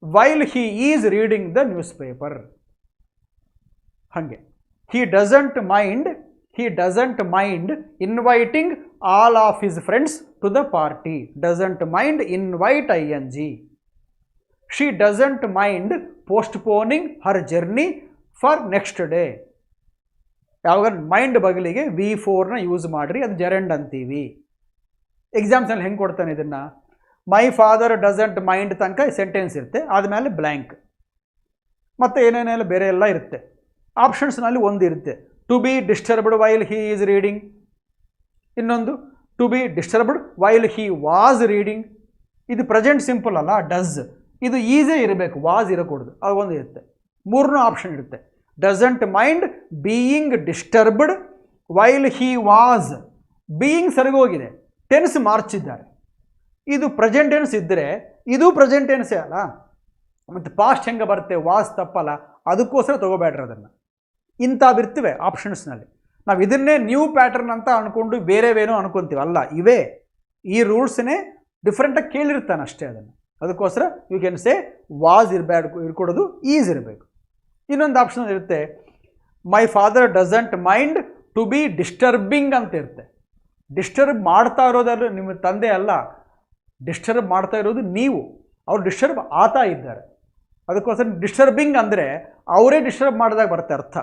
while he is reading the newspaper. ಹಾಗೆ he doesn't mind inviting all of his friends to the party. Doesn't mind invite ING. She doesn't mind postponing her journey for next day. ಯಾವಾಗ mind ಬದಲಿಗೆ V4ನ use ಮಾಡಿರಿ, ಅದು ಜೆರಂಡ್ ಅಂತೀವಿ. ಎಕ್ಸಾಮ್ಸ್ನಲ್ಲಿ ಹೆಂಗೆ ಕೊಡ್ತಾನೆ ಇದನ್ನು? ಮೈ father doesn't mind ತನಕ ಸೆಂಟೆನ್ಸ್ ಇರುತ್ತೆ, ಆದಮೇಲೆ ಬ್ಲ್ಯಾಂಕ್, ಮತ್ತು ಏನೇನೆಲ್ಲ ಬೇರೆ ಎಲ್ಲ ಇರುತ್ತೆ. ಆಪ್ಷನ್ಸ್ನಲ್ಲಿ ಒಂದು ಇರುತ್ತೆ, to be disturbed while he is reading, ಇನ್ನೊಂದು to be disturbed while he was reading. ಇದು ಪ್ರೆಸೆಂಟ್ ಸಿಂಪಲ್ ಅಲ್ಲ, ಡಸ್. ಇದು ಈಸೇ ಇರಬೇಕು, ವಾಸ್ ಇರಕೂಡದು, ಅದು ಒಂದು ಇರುತ್ತೆ. ಮೂರನೇ ಆಪ್ಷನ್ ಇರುತ್ತೆ, doesn't mind being disturbed while he was. Being ಸರಿಗೋಗಿದೆ, ಟೆನ್ಸ್ ಮಾರ್ಚಿದ್ದಾರೆ. ಇದು ಪ್ರೆಸೆಂಟ್ ಟೆನ್ಸ್ ಇದ್ದರೆ ಇದು ಪ್ರೆಸೆಂಟ್ ಟೆನ್ಸೇ ಅಲ್ಲ, ಮತ್ತು ಪಾಸ್ಟ್ ಹೆಂಗೆ ಬರುತ್ತೆ? ವಾಸ್ ತಪ್ಪಲ್ಲ, ಅದಕ್ಕೋಸ್ಕರ ತೊಗೋಬೇಡ್ರಿ ಅದನ್ನು. ಇಂಥವಿರ್ತವೆ ಆಪ್ಷನ್ಸ್ನಲ್ಲಿ. ನಾವು ಇದನ್ನೇ ನ್ಯೂ ಪ್ಯಾಟರ್ನ್ ಅಂತ ಅಂದ್ಕೊಂಡು ಬೇರೆವೇನೋ ಅನ್ಕೊತೀವಿ, ಅಲ್ಲ, ಇವೇ ಈ ರೂಲ್ಸ್ನೇ ಡಿಫ್ರೆಂಟಾಗಿ ಕೇಳಿರ್ತಾನೆ ಅಷ್ಟೇ ಅದನ್ನು. ಅದಕ್ಕೋಸ್ಕರ ಯು ಕ್ಯಾನ್ ಸೇ ವಾಸ್ ಇರ್ಕೊಡೋದು ಈಸ್ ಇರಬೇಕು. ಇನ್ನೊಂದು ಆಪ್ಷನ್ ಇರುತ್ತೆ, my father doesn't mind to be disturbing ಅಂತ ಇರುತ್ತೆ. ಡಿಸ್ಟರ್ಬ್ ಮಾಡ್ತಾ ಇರೋದಾದ್ರೆ ನಿಮ್ಮ ತಂದೆ ಅಲ್ಲ, ಡಿಸ್ಟರ್ಬ್ ಮಾಡ್ತಾ ಇರೋದು ನೀವು. ಅವ್ರು ಡಿಸ್ಟರ್ಬ್ ಆಗ್ತಾ ಇದ್ದಾರೆ, ಅದಕ್ಕೋಸ್ಕರ ಡಿಸ್ಟರ್ಬಿಂಗ್ ಅಂದರೆ ಅವರೇ ಡಿಸ್ಟರ್ಬ್ ಮಾಡಿದಾಗ ಬರುತ್ತೆ ಅರ್ಥ.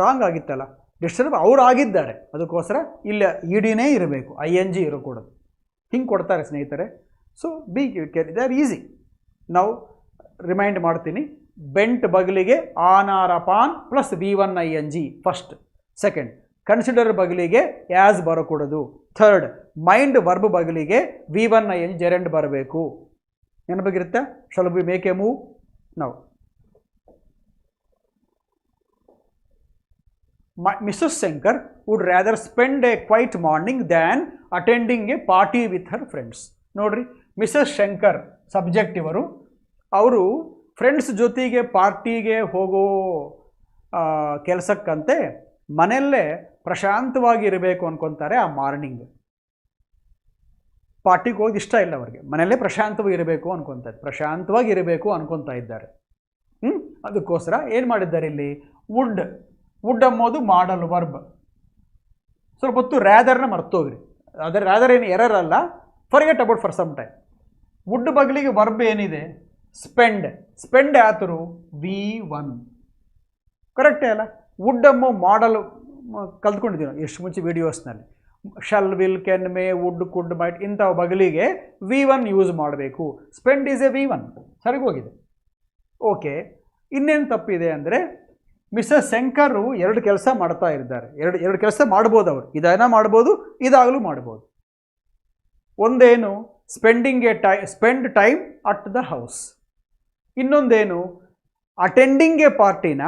ರಾಂಗ್ ಆಗಿತ್ತಲ್ಲ, ಡಿಸ್ಟರ್ಬ್ ಅವ್ರು ಆಗಿದ್ದಾರೆ, ಅದಕ್ಕೋಸ್ಕರ ಇಲ್ಲ ಇಡಿನೇ ಇರಬೇಕು, ING ಇರಕೂಡದು. ಹಿಂಗೆ ಕೊಡ್ತಾರೆ ಸ್ನೇಹಿತರೆ. So be care they are easy. ನಾವು ರಿಮೈಂಡ್ ಮಾಡ್ತೀನಿ, ಬೆಂಟ್ ಬಗಲಿಗೆ on or upon plus V1 ING first. Second, consider ಬಗಲಿಗೆ ಆ್ಯಸ್ ಬರಕೂಡದು. ಥರ್ಡ್, ಮೈಂಡ್ ವರ್ಬ್ ಬಗಲಿಗೆ V1 ING ಜೆರೆಂಡ್ ಬರಬೇಕು. ನೆನಪಿಗಿರುತ್ತೆ. Shall we make a move ನಾವು? Mrs. Shankar would rather spend a quiet morning than attending a party with her friends. ನೋಡ್ರಿ, Mrs Shankar subject ಅವರು friends ಜೊತೆಗೆ ಪಾರ್ಟಿಗೆ ಹೋಗೋ ಕೆಲಸಕ್ಕಂತೆ ಮನೆಯಲ್ಲೇ ಪ್ರಶಾಂತವಾಗಿ ಇರಬೇಕು ಅನ್ಕೊತಾರೆ. ಆ ಮಾರ್ನಿಂಗ್ ಪಾರ್ಟಿಗೆ ಹೋಗಿ ಇಷ್ಟ ಇಲ್ಲ ಅವ್ರಿಗೆ, ಮನೆಯಲ್ಲೇ ಪ್ರಶಾಂತವಾಗಿ ಇರಬೇಕು ಪ್ರಶಾಂತವಾಗಿ ಇರಬೇಕು ಅನ್ಕೊತಾ ಇದ್ದಾರೆ. ಅದಕ್ಕೋಸ್ಕರ ಏನು ಮಾಡಿದ್ದಾರೆ ಇಲ್ಲಿ? ವುಡ್ ಅನ್ನೋದು ಮಾಡಲ್ ವರ್ಬ್. ಸ್ವಲ್ಪ ಹೊತ್ತು ರ್ಯಾದರ್ನ ಮರ್ತೋಗ್ರಿ, ಅದರ ರ್ಯಾದರ್ ಏನು ಎರರ್ ಅಲ್ಲ, forget about for some time. Would ಬಗಲಿಗೆ ವರ್ಬ್ ಏನಿದೆ? ಸ್ಪೆಂಡ್ ಯಾತರು? V1. ಕರೆಕ್ಟೇ ಅಲ್ಲ? ವುಡ್ ಅನ್ನೋ ಮಾಡಲ್ ಕಲ್ತ್ಕೊಂಡಿದ್ದೀವಿ ನಾವು ಎಷ್ಟು ಮುಂಚೆ ವೀಡಿಯೋಸ್ನಲ್ಲಿ. Shall, will, can, may, would, could, might ಇಂಥ ಬಗಲಿಗೆ V1 ಯೂಸ್ ಮಾಡಬೇಕು. ಸ್ಪೆಂಡ್ ಈಸ್ ಎ V1, ಸರಿಗೋಗಿದೆ. ಓಕೆ, ಇನ್ನೇನು ತಪ್ಪಿದೆ ಅಂದರೆ ಮಿಸಸ್ ಶಂಕರು ಎರಡು ಕೆಲಸ ಮಾಡ್ತಾ ಇದ್ದಾರೆ. ಎರಡು ಕೆಲಸ ಮಾಡ್ಬೋದು ಅವರು, ಇದನ್ನ ಮಾಡ್ಬೋದು, ಇದಾಗಲೂ ಮಾಡ್ಬೋದು. ಒಂದೇನು? Spend time at the house. ಇನ್ನೊಂದೇನು? ಅಟೆಂಡ್ ಎ ಪಾರ್ಟಿನ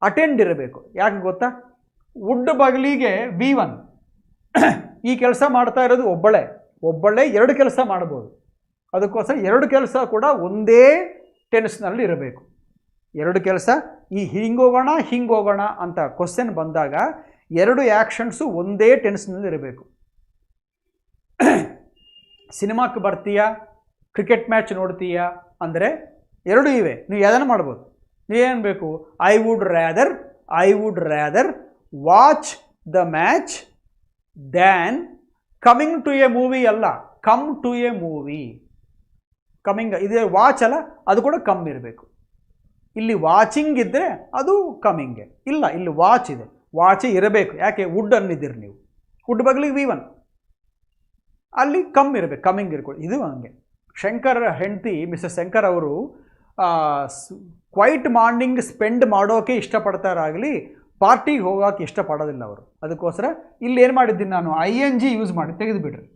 ಅಟೆಂಡ್ ಇರಬೇಕು. ಯಾಕೆ ಗೊತ್ತಾ? ವುಡ್ ಬಗಲಿಗೆ V1. ಈ ಕೆಲಸ ಮಾಡ್ತಾ ಇರೋದು ಒಬ್ಬಳೇ ಎರಡು ಕೆಲಸ ಮಾಡ್ಬೋದು. ಅದಕ್ಕೋಸ್ಕರ ಎರಡು ಕೆಲಸ ಕೂಡ ಒಂದೇ ಟೆನ್ಸ್ನಲ್ಲಿ ಇರಬೇಕು. ಎರಡು ಕೆಲಸ, ಈ ಹಿಂಗೋಗೋಣ ಅಂತ ಕ್ವಶನ್ ಬಂದಾಗ ಎರಡು ಆ್ಯಕ್ಷನ್ಸು ಒಂದೇ ಟೆನ್ಸ್ನಲ್ಲಿ ಇರಬೇಕು. ಸಿನಿಮಾಕ್ಕೆ ಬರ್ತೀಯಾ, ಕ್ರಿಕೆಟ್ ಮ್ಯಾಚ್ ನೋಡ್ತೀಯಾ ಅಂದರೆ ಎರಡು ಇವೆ, ನೀವು ಯಾವುದನ್ನು ಮಾಡ್ಬೋದು. ನೀವೇನು ಬೇಕು? I would rather watch the match than coming to a movie. ಅಲ್ಲ, come to a movie. Coming ಇದೆ, ವಾಚ್ ಅಲ್ಲ, ಅದು ಕೂಡ ಕಮ್ ಇರಬೇಕು. ಇಲ್ಲಿ ವಾಚಿಂಗ್ ಇದ್ದರೆ ಅದು ಕಮಿಂಗೆ ಇಲ್ಲ, ಇಲ್ಲಿ ವಾಚ್ ಇದೆ, ವಾಚೇ ಇರಬೇಕು. ಯಾಕೆ? ವುಡ್ ಅನ್ನಿದ್ದೀರಿ ನೀವು, ವುಡ್ ಬಗ್ಲಿಗೆ V1, ಅಲ್ಲಿ ಕಮ್ ಇರಬೇಕು, ಕಮಿಂಗ್ ಇರ್ಕೊಳ್ಳಿ. ಇದು ಹಂಗೆ. ಶಂಕರ್ ಹೆಂಡತಿ ಮಿಸಸ್ ಶಂಕರ್ ಅವರು ಕ್ವೈಟ್ ಮಾರ್ನಿಂಗ್ ಸ್ಪೆಂಡ್ ಮಾಡೋಕೆ ಇಷ್ಟಪಡ್ತಾರಾಗಲಿ, ಪಾರ್ಟಿಗೆ ಹೋಗೋಕೆ ಇಷ್ಟಪಡೋದಿಲ್ಲ ಅವರು. ಅದಕ್ಕೋಸ್ಕರ ಇಲ್ಲಿ ಏನು ಮಾಡಿದ್ದೀನಿ ನಾನು? ING ಯೂಸ್ ಮಾಡಿ ತೆಗೆದುಬಿಡ್ರಿ.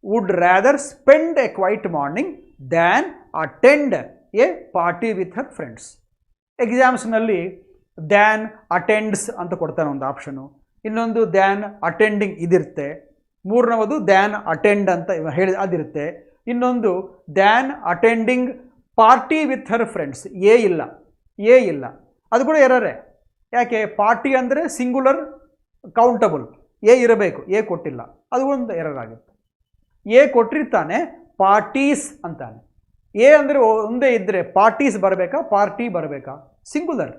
Would rather spend a quiet morning than attend a party with her friends. ಎಕ್ಸಾಮ್ಸ್ನಲ್ಲಿ ದ್ಯಾನ್ ಅಟೆಂಡ್ಸ್ ಅಂತ ಕೊಡ್ತಾನೆ ಒಂದು ಆಪ್ಷನು, ಇನ್ನೊಂದು ದ್ಯಾನ್ ಅಟೆಂಡಿಂಗ್ ಇದಿರುತ್ತೆ. ಮೂರನವದು ದ್ಯಾನ್ ಅಟೆಂಡ್ ಅಂತ ಹೇಳಿ ಅದಿರುತ್ತೆ. ಇನ್ನೊಂದು than attending party with her friends. A ಇಲ್ಲ, ಅದು ಕೂಡ ಎರರೇ. ಯಾಕೆ? ಪಾರ್ಟಿ ಅಂದರೆ ಸಿಂಗುಲರ್ ಕೌಂಟಬಲ್, ಎ ಇರಬೇಕು, ಎ ಕೊಟ್ಟಿಲ್ಲ, ಅದು ಒಂದು ಎರರ್ ಆಗುತ್ತೆ. ಎ ಕೊಟ್ಟಿರ್ತಾನೆ, ಪಾರ್ಟೀಸ್ ಅಂತಾನೆ. ಎ ಅಂದರೆ ಒಂದೇ ಇದ್ದರೆ ಪಾರ್ಟೀಸ್ ಬರಬೇಕಾ, ಪಾರ್ಟಿ ಬರಬೇಕಾ? Singular.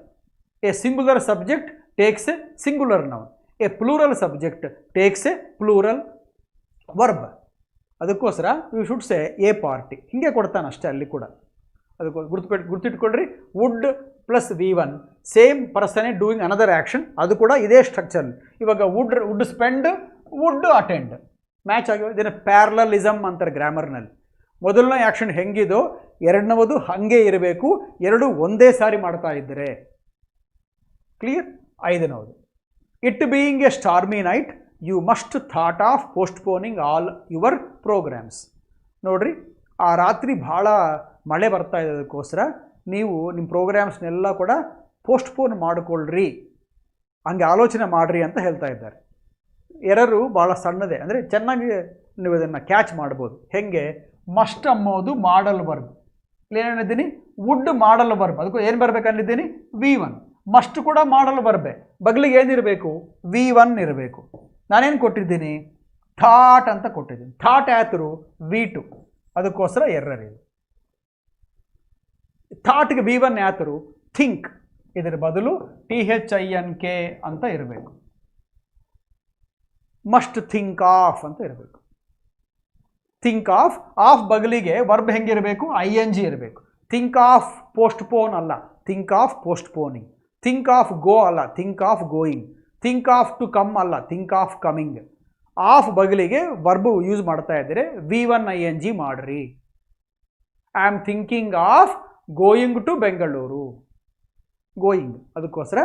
A singular subject takes a singular noun, a plural subject takes a plural verb. ಅದಕ್ಕೋಸ್ಕರ you should say a party. ಹೀಗೆ ಕೊಡ್ತಾನೆ ಅಷ್ಟೇ ಅಲ್ಲಿ ಕೂಡ. ಅದಕ್ಕೆ ಗುರ್ತಿಟ್ಕೊಳ್ರಿ. Would plus V1 same person doing another action, ಅದು ಕೂಡ ಇದೇ ಸ್ಟ್ರಕ್ಚರ್. ಇವಾಗ would spend, would attend match ಆಗಿ ಇದನ್ನು ಪ್ಯಾರಲಲಿಸಮ್ ಅಂತಾರೆ ಗ್ರಾಮರ್ನಲ್ಲಿ. ಮೊದಲನೇ ಆ್ಯಕ್ಷನ್ ಹೆಂಗಿದೋ ಎರಡನವದು ಹಾಗೆ ಇರಬೇಕು, ಎರಡು ಒಂದೇ ಸಾರಿ ಮಾಡ್ತಾ ಇದ್ದರೆ. ಕ್ಲಿಯರ್? ಐದನವದು it being a stormy night you must thought of postponing all your programmes. ನೋಡ್ರಿ, ಆ ರಾತ್ರಿ ಭಾಳ ಮಳೆ ಬರ್ತಾ ಇರೋದಕ್ಕೋಸ್ಕರ ನೀವು ನಿಮ್ಮ ಪ್ರೋಗ್ರಾಮ್ಸ್ನೆಲ್ಲ ಕೂಡ ಪೋಸ್ಟ್ಪೋನ್ ಮಾಡಿಕೊಳ್ಳ್ರಿ, ಹಂಗೆ ಆಲೋಚನೆ ಮಾಡಿರಿ ಅಂತ ಹೇಳ್ತಾ ಇದ್ದಾರೆ. ಎರರು ಭಾಳ ಸಣ್ಣದೇ, ಅಂದರೆ ಚೆನ್ನಾಗಿ ನೀವು ಇದನ್ನು ಕ್ಯಾಚ್ ಮಾಡ್ಬೋದು. ಹೇಗೆ? ಮಸ್ಟ್ ಅಂಬೋದು ಮಾಡಲ್ ವರ್ಬ್. ಏನು ಹೇಳಿದ್ದೀನಿ? ವುಡ್ ಮಾಡಲ್ ವರ್ಬ್. ಅದಕ್ಕೂ ಏನು ಬರಬೇಕಂದಿದ್ದೀನಿ? V1. ಮಸ್ಟ್ ಕೂಡ ಮಾಡಲ್ ವರ್ಬೆ, ಬಗ್ಲಿಗೆ ಏನಿರಬೇಕು? V1 ಇರಬೇಕು. ನಾನೇನು ಕೊಟ್ಟಿದ್ದೀನಿ? ಥಾಟ್ ಅಂತ ಕೊಟ್ಟಿದ್ದೀನಿ. ಥಾಟ್ ಯಾತರು? V2. ಅದಕ್ಕೋಸ್ಕರ ಎರರ್ ಇದೆ. ಥಾಟ್ಗೆ V1 ಯಾತರು? ಥಿಂಕ್. ಇದರ ಬದಲು THINK ಅಂತ ಇರಬೇಕು. ಮಸ್ಟ್ ಥಿಂಕ್ ಆಫ್ ಅಂತ ಇರಬೇಕು. ಥಿಂಕ್ ಆಫ್ ಬಗಲಿಗೆ ವರ್ಬ್ ಹೆಂಗಿರಬೇಕು? ING ಇರಬೇಕು. ಥಿಂಕ್ ಆಫ್ ಪೋಸ್ಟ್ಪೋನ್ ಅಲ್ಲ, think of postponing. Think of go ಅಲ್ಲ, think of going. Think of to come ಅಲ್ಲ, ಥಿಂಕ್ ಆಫ್ ಕಮಿಂಗ್. ಆಫ್ ಬಗಲಿಗೆ ವರ್ಬ್ ಯೂಸ್ ಮಾಡ್ತಾ ಇದ್ದರೆ V1 ING ಮಾಡ್ರಿ. I am thinking of going to Bengaluru. Going. ಅದಕ್ಕೋಸ್ಕರ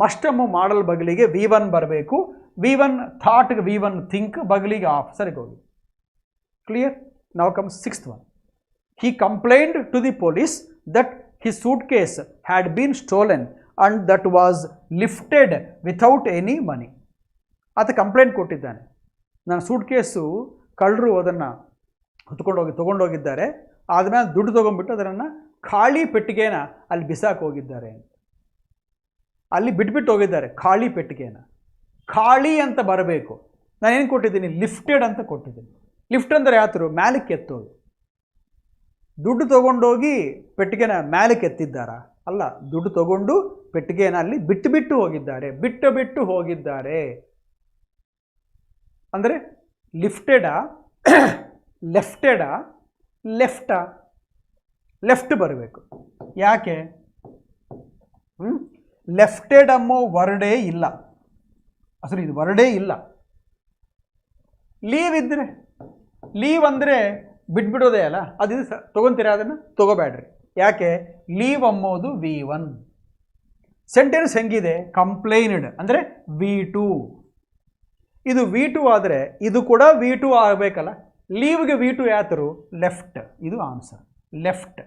ಮಸ್ಟಮ್ ಮಾಡಲ್ ಬಗಲಿಗೆ V1 ಬರಬೇಕು. V1 ಥಾಟ್ಗೆ V1 think, ಬಗಲಿಗೆ of. ಸರಿ, ಹೋಗಿ. Clear? Now comes sixth one. He complained to the police that his suitcase had been stolen and that was lifted without any money. ಆತ complaint ಕೊಟ್ಟಿದ್ದಾನೆ, ನನ್ನ suit case ಕಳ್ಳರು ಅದನ್ನು ತೊಗೊಂಡೋಗಿದ್ದಾರೆ, ಆದಮೇಲೆ ದುಡ್ಡು ತೊಗೊಂಡ್ಬಿಟ್ಟು ಅದನ್ನು ಖಾಲಿ ಪೆಟ್ಟಿಗೆನ ಅಲ್ಲಿ ಬಿಸಾಕಿ ಹೋಗಿದ್ದಾರೆ. ಅಲ್ಲಿ ಬಿಟ್ಬಿಟ್ಟು ಹೋಗಿದ್ದಾರೆ ಖಾಲಿ ಪೆಟ್ಟಿಗೆನ. ಖಾಲಿ ಅಂತ ಬರಬೇಕು. ನಾನೇನು ಕೊಟ್ಟಿದ್ದೀನಿ? ಲಿಫ್ಟೆಡ್ ಅಂತ ಕೊಟ್ಟಿದ್ದೀನಿ. ಲಿಫ್ಟ್ ಅಂದರೆ ಯಾತ್ರು? ಮ್ಯಾಲಕ್ಕೆ ಎತ್ತೋದು. ದುಡ್ಡು ತೊಗೊಂಡೋಗಿ ಪೆಟ್ಟಿಗೆನ ಮ್ಯಾಲಕ್ಕೆ ಎತ್ತಿದ್ದಾರಾ? ಅಲ್ಲ, ದುಡ್ಡು ತೊಗೊಂಡು ಪೆಟ್ಟಿಗೆನ ಅಲ್ಲಿ ಬಿಟ್ಟು ಹೋಗಿದ್ದಾರೆ, ಬಿಟ್ಟು ಹೋಗಿದ್ದಾರೆ. ಅಂದರೆ ಲಿಫ್ಟೆಡಾ, ಲೆಫ್ಟೆಡಾ, ಲೆಫ್ಟಾ? ಲೆಫ್ಟ್ ಬರಬೇಕು. ಯಾಕೆ? ಲೆಫ್ಟೆಡ್ ಅನ್ನೋ ವರ್ಡೇ ಇಲ್ಲ, ಅಸಲು ಇದು ವರ್ಡೇ ಇಲ್ಲ. ಲೀವ್ ಇದ್ದರೆ, ಲೀವ್ ಅಂದರೆ ಬಿಟ್ಬಿಡೋದೇ ಅಲ್ಲ, ಅದು ತೊಗೊತೀರಾ? ಅದನ್ನು ತೊಗೋಬೇಡ್ರಿ. ಯಾಕೆ? ಲೀವ್ ಅಂಬೋದು V1. ಸೆಂಟೆನ್ಸ್ ಹೆಂಗಿದೆ? ಕಂಪ್ಲೈನ್ಡ್ ಅಂದರೆ V2. ಇದು V2 ಆದರೆ ಇದು ಕೂಡ V2 ಆಗಬೇಕಲ್ಲ. ಲೀವ್ಗೆ V2 ಯಾತರು? ಲೆಫ್ಟ್. ಇದು ಆನ್ಸರ್, ಲೆಫ್ಟ್.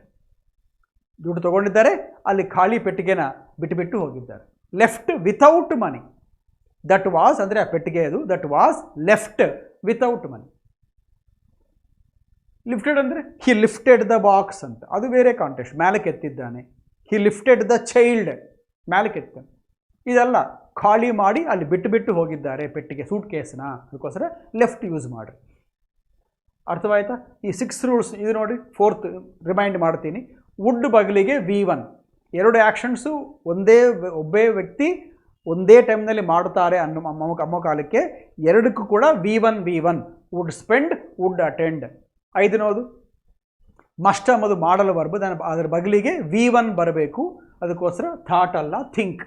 ದುಡ್ಡು ತೊಗೊಂಡಿದ್ದಾರೆ, ಅಲ್ಲಿ ಖಾಲಿ ಪೆಟ್ಟಿಗೆನ ಬಿಟ್ಟು ಹೋಗಿದ್ದಾರೆ. Left without money. That was ಅಂದರೆ ಆ ಪೆಟ್ಟಿಗೆ ಅದು, that was left without money. Lifted ಅಂದರೆ ಹಿ ಲಿಫ್ಟೆಡ್ ದ ಬಾಕ್ಸ್ ಅಂತ, ಅದು ಬೇರೆ ಕಾಂಟೆಕ್ಸ್ಟ್. ಮ್ಯಾಲಕ್ಕೆ ಎತ್ತಿದ್ದಾನೆ. ಹಿ ಲಿಫ್ಟೆಡ್ ದ ಚೈಲ್ಡ್, ಮ್ಯಾಲಕ್ಕೆ ಎತ್ತಾನೆ. ಇದೆಲ್ಲ ಖಾಲಿ ಮಾಡಿ ಅಲ್ಲಿ ಬಿಟ್ಟು ಹೋಗಿದ್ದಾರೆ ಪೆಟ್ಟಿಗೆ, ಸೂಟ್ ಕೇಸ್ನ. ಅದಕ್ಕೋಸ್ಕರ ಲೆಫ್ಟ್ ಯೂಸ್ ಮಾಡಿರಿ. ಅರ್ಥವಾಯ್ತಾ? ಈ 6 ರೂಲ್ಸ್ ಇದು ನೋಡಿ. ಫೋರ್ತ್ ರಿಮೈಂಡ್ ಮಾಡ್ತೀನಿ. ವುಡ್ ಬಗಲಿಗೆ V1. ಎರಡು ಆ್ಯಕ್ಷನ್ಸು ಒಬ್ಬೇ ವ್ಯಕ್ತಿ ಒಂದೇ ಟೈಮ್ನಲ್ಲಿ ಮಾಡ್ತಾರೆ ಅನ್ನೋ ಕಾಲಕ್ಕೆ ಎರಡಕ್ಕೂ ಕೂಡ V1 would spend, would attend. ಐದನೋದು ಮಸ್ಟ್ ಅನ್ನೋದು ಮಾಡಲ್ ವರ್ಬ್, ಅದರ ಬಗಲಿಗೆ V1 ಬರಬೇಕು. ಅದಕ್ಕೋಸ್ಕರ ಥಾಟ್ ಅಲ್ಲ, ಥಿಂಕ್.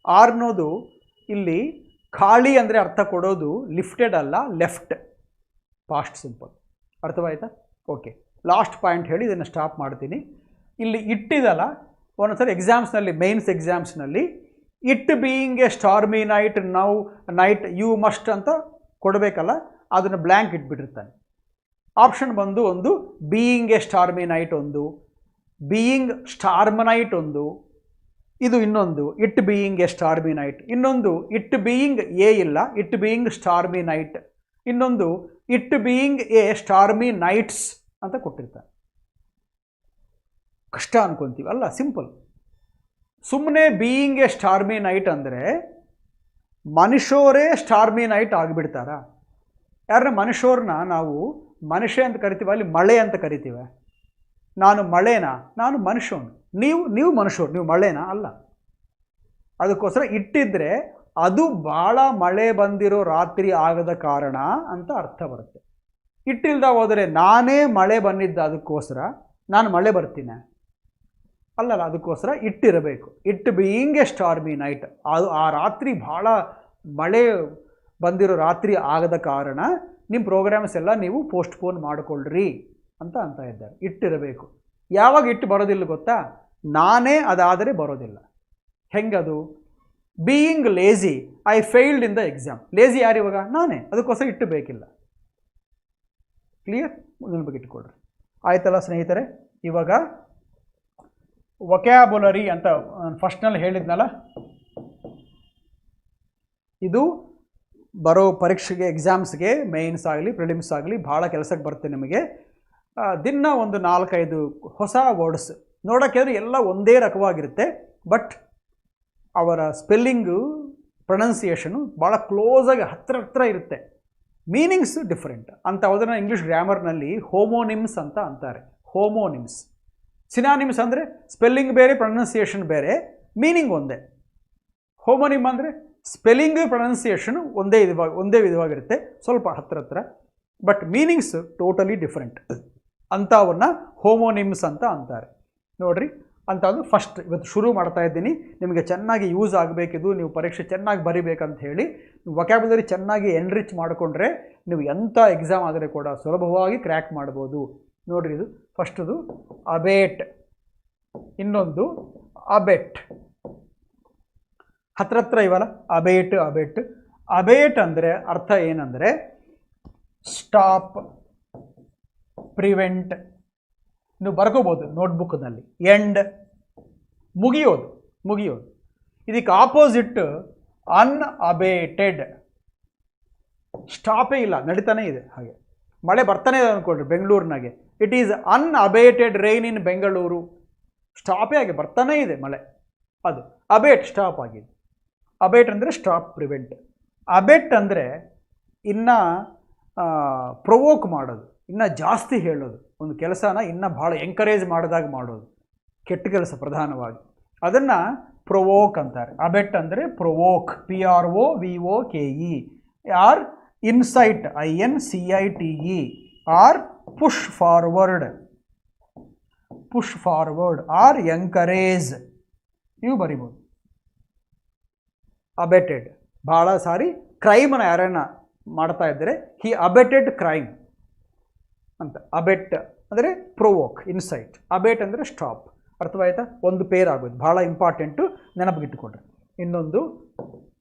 ಆರನೋದು ಇಲ್ಲಿ ಖಾಲಿ ಅಂದರೆ ಅರ್ಥ ಕೊಡೋದು ಲಿಫ್ಟೆಡ್ ಅಲ್ಲ, ಲೆಫ್ಟ್. Past simple. ಅರ್ಥವಾಯ್ತಾ? ಓಕೆ, ಲಾಸ್ಟ್ ಪಾಯಿಂಟ್ ಹೇಳಿ ಇದನ್ನು ಸ್ಟಾಪ್ ಮಾಡ್ತೀನಿ. ಇಲ್ಲಿ ಇಟ್ಟಿದಲ್ಲ, ಒಂದೊಂದ್ಸರಿ ಎಕ್ಸಾಮ್ಸ್ನಲ್ಲಿ, ಮೇನ್ಸ್ ಎಕ್ಸಾಮ್ಸ್ನಲ್ಲಿ it being a stormy night, now night you must ಅಂತ ಕೊಡಬೇಕಲ್ಲ, ಅದನ್ನು ಬ್ಲ್ಯಾಂಕ್ ಇಟ್ಬಿಟ್ಟಿರ್ತಾನೆ. ಆಪ್ಷನ್ ಬಂದು ಒಂದು ಬೀಯಿಂಗ್ ಎ ಸ್ಟಾರ್ಮಿ ನೈಟ್, ಒಂದು ಬೀಯಿಂಗ್ ಸ್ಟಾರ್ಮ್ ನೈಟ್, ಒಂದು ಇದು ಇನ್ನೊಂದು it being a stormy night, ಇನ್ನೊಂದು ಇಟ್ ಬೀಯಿಂಗ್ ಎ ಇಲ್ಲ, ಇಟ್ ಬೀಯಿಂಗ್ ಸ್ಟಾರ್ಮಿ ನೈಟ್. ಇನ್ನೊಂದು it being a stormy nights ಅಂತ ಕೊಟ್ಟಿರ್ತಾರೆ. ಕಷ್ಟ ಅನ್ಕೊಂತೀವಿ ಅಲ್ಲ, ಸಿಂಪಲ್. ಸುಮ್ಮನೆ ಬೀಯಿಂಗ್ ಎ ಸ್ಟಾರ್ಮಿ ನೈಟ್ ಅಂದರೆ ಮನುಷ್ಯರೇ ಸ್ಟಾರ್ಮಿ ನೈಟ್ ಆಗಿಬಿಡ್ತಾರ? ಯಾರನ್ನ ಮನುಷ್ಯರನ್ನ ನಾವು ಮನುಷ್ಯ ಅಂತ ಕರಿತೀವಿ, ಅಲ್ಲಿ ಮಳೆ ಅಂತ ಕರಿತೀವಿ. ನಾನು ಮಳೆನಾ? ನಾನು ಮನುಷ್ಯನು. ನೀವು ಮನುಷ್ಯರು, ನೀವು ಮಳೆನಾ? ಅಲ್ಲ. ಅದಕ್ಕೋಸ್ಕರ ಇಟ್ಟಿದ್ರೆ ಅದು ಭಾಳ ಮಳೆ ಬಂದಿರೋ ರಾತ್ರಿ ಆಗದ ಕಾರಣ ಅಂತ ಅರ್ಥ ಬರುತ್ತೆ. ಇಟ್ಟಿಲ್ದ ಹೋದರೆ ನಾನೇ ಮಳೆ ಬಂದಿದ್ದ, ಅದಕ್ಕೋಸ್ಕರ ನಾನು ಮಳೆ ಬರ್ತೀನಿ ಅಲ್ಲಲ್ಲ. ಅದಕ್ಕೋಸ್ಕರ ಇಟ್ಟಿರಬೇಕು. It being a stormy night, ಅದು ಆ ರಾತ್ರಿ ಭಾಳ ಮಳೆ ಬಂದಿರೋ ರಾತ್ರಿ ಆಗದ ಕಾರಣ ನಿಮ್ಮ ಪ್ರೋಗ್ರಾಮ್ಸ್ ಎಲ್ಲ ನೀವು ಪೋಸ್ಟ್ಪೋನ್ ಮಾಡಿಕೊಳ್ಳ್ರಿ ಅಂತ ಇದ್ದಾರೆ. ಇಟ್ಟಿರಬೇಕು. ಯಾವಾಗ ಇಟ್ಟು ಬರೋದಿಲ್ಲ ಗೊತ್ತಾ? ನಾನೇ ಅದಾದರೆ ಬರೋದಿಲ್ಲ. ಹೆಂಗದು? Being lazy, I failed in the exam. Lazy ಯಾರು ಇವಾಗ? ನಾನೇ. ಅದಕ್ಕೋಸ್ಕರ ಇಟ್ಟು ಬೇಕಿಲ್ಲ. ಕ್ಲಿಯರ್? ಮುಂದಿನ ಬಗ್ಗೆ ಇಟ್ಕೊಳ್ರಿ. ಆಯ್ತಲ್ಲ ಸ್ನೇಹಿತರೆ? ಇವಾಗ ವೊಕ್ಯಾಬುಲರಿ ಅಂತ ಫಸ್ಟ್ನಲ್ಲಿ ಹೇಳಿದ್ನಲ್ಲ, ಇದು ಬರೋ ಪರೀಕ್ಷೆಗೆ, ಎಕ್ಸಾಮ್ಸ್ಗೆ, ಮೇನ್ಸ್ ಆಗಲಿ ಪ್ರಿಲಿಮ್ಸ್ ಆಗಲಿ ಭಾಳ ಕೆಲಸಕ್ಕೆ ಬರುತ್ತೆ ನಿಮಗೆ. ದಿನ ಒಂದು 4-5 ಹೊಸ ವರ್ಡ್ಸ್ ನೋಡೋಕ್ಕೆ ಎಲ್ಲ ಒಂದೇ ರಕವಾಗಿರುತ್ತೆ, ಬಟ್ ಅವರ ಸ್ಪೆಲ್ಲಿಂಗು, ಪ್ರೊನೌನ್ಸಿಯೇಷನು ಭಾಳ ಕ್ಲೋಸಾಗಿ ಹತ್ರ ಇರುತ್ತೆ. ಮೀನಿಂಗ್ಸ್ ಡಿಫ್ರೆಂಟ್ ಅಂತ ಹೋದ್ರೆ ಇಂಗ್ಲೀಷ್ ಗ್ರಾಮರ್ನಲ್ಲಿ ಹೋಮೋನಿಮ್ಸ್ ಅಂತ ಅಂತಾರೆ. ಹೋಮೋನಿಮ್ಸ್. ಸಿನಾನಿಮ್ಸ್ ಅಂದರೆ ಸ್ಪೆಲ್ಲಿಂಗ್ ಬೇರೆ, ಪ್ರೊನೌನ್ಸಿಯೇಷನ್ ಬೇರೆ, ಮೀನಿಂಗ್ ಒಂದೇ. ಹೋಮೋನಿಮ್ ಅಂದರೆ ಸ್ಪೆಲ್ಲಿಂಗ್, ಪ್ರೊನೌನ್ಸಿಯೇಷನು ಒಂದೇ ವಿಧವಾಗಿರುತ್ತೆ, ಸ್ವಲ್ಪ ಹತ್ರ, ಬಟ್ ಮೀನಿಂಗ್ಸ್ ಟೋಟಲಿ ಡಿಫ್ರೆಂಟ್. ಅಂಥವನ್ನ ಹೋಮೋನಿಮ್ಸ್ ಅಂತ ಅಂತಾರೆ. ನೋಡಿರಿ, ಅಂಥದ್ದು ಫಸ್ಟ್ ಇವತ್ತು ಶುರು ಮಾಡ್ತಾ ಇದ್ದೀನಿ. ನಿಮಗೆ ಚೆನ್ನಾಗಿ ಯೂಸ್ ಆಗಬೇಕಿದು, ನೀವು ಪರೀಕ್ಷೆ ಚೆನ್ನಾಗಿ ಬರಿಬೇಕಂತ ಹೇಳಿ ವೊಕ್ಯಾಬುಲರಿ ಚೆನ್ನಾಗಿ ಎನ್ರಿಚ್ ಮಾಡಿಕೊಂಡ್ರೆ ನೀವು ಎಂಥ ಎಕ್ಸಾಮ್ ಆದರೆ ಕೂಡ ಸುಲಭವಾಗಿ ಕ್ರ್ಯಾಕ್ ಮಾಡ್ಬೋದು. ನೋಡಿರಿ, ಇದು ಫಸ್ಟದು ಅಬೇಟ್, ಇನ್ನೊಂದು ಅಬೆಟ್. ಹತ್ರ ಇವಲ್ಲ, ಅಬೇಟ್. ಅಬೇಟ್ ಅಂದರೆ ಅರ್ಥ ಏನಂದರೆ ಸ್ಟಾಪ್, ಪ್ರಿವೆಂಟ್. ನೀವು ಬರ್ಕೋಬೋದು ನೋಟ್ಬುಕ್ನಲ್ಲಿ. ಎಂಡ್, ಮುಗಿಯೋದು. ಇದಕ್ಕೆ ಆಪೋಸಿಟ್ ಅನ್ಅಬೇಟೆಡ್. ಸ್ಟಾಪೇ ಇಲ್ಲ, ನಡೀತಾನೆ ಇದೆ. ಹಾಗೆ ಮಳೆ ಬರ್ತಾನೆ ಇದೆ ಅಂದ್ಕೊಳ್ರಿ ಬೆಂಗಳೂರಿನಾಗೆ. ಇಟ್ ಈಸ್ ಅನ್ಅಬೇಟೆಡ್ ರೈನ್ ಇನ್ ಬೆಂಗಳೂರು. ಸ್ಟಾಪೇ ಆಗಿ ಬರ್ತಾನೇ ಇದೆ ಮಳೆ. ಅದು ಅಬೇಟ್, ಸ್ಟಾಪ್ ಆಗಿದೆ. ಅಬೇಟ್ ಅಂದರೆ ಸ್ಟಾಪ್, ಪ್ರಿವೆಂಟ್. ಅಬೆಟ್ ಅಂದರೆ ಇನ್ನು ಪ್ರೊವೋಕ್ ಮಾಡೋದು, ಇನ್ನು ಜಾಸ್ತಿ ಹೇಳೋದು, ಒಂದು ಕೆಲಸನ ಇನ್ನೂ ಭಾಳ ಎಂಕರೇಜ್ ಮಾಡಿದಾಗ ಮಾಡೋದು, ಕೆಟ್ಟ ಕೆಲಸ ಪ್ರಧಾನವಾಗಿ, ಅದನ್ನು ಪ್ರೊವೋಕ್ ಅಂತಾರೆ. ಅಬೆಟ್ ಅಂದರೆ provoke, PROVOKE. Or incite, INCITE. Or push forward, or encourage. ಇವು ಬರಿಬೋದು. ಅಬೆಟೆಡ್. ಭಾಳ ಸಾರಿ ಕ್ರೈಮನ್ನು ಯಾರನ್ನ ಮಾಡ್ತಾ ಇದ್ದರೆ ಹಿ ಅಬೆಟೆಡ್ ಕ್ರೈಮ್ ಅಂತ. ಅಬೆಟ್ ಅಂದರೆ ಪ್ರೊವೋಕ್, ಇನ್ಸೈಟ್. ಅಬೇಟ್ ಅಂದರೆ ಸ್ಟಾಪ್. ಅರ್ಥವಾಯ್ತಾ? ಒಂದು ಪೇರ್ ಆಗೋದು, ಭಾಳ ಇಂಪಾರ್ಟೆಂಟು, ನೆನಪಿಗಿಟ್ಟುಕೊಂಡ್ರೆ. ಇನ್ನೊಂದು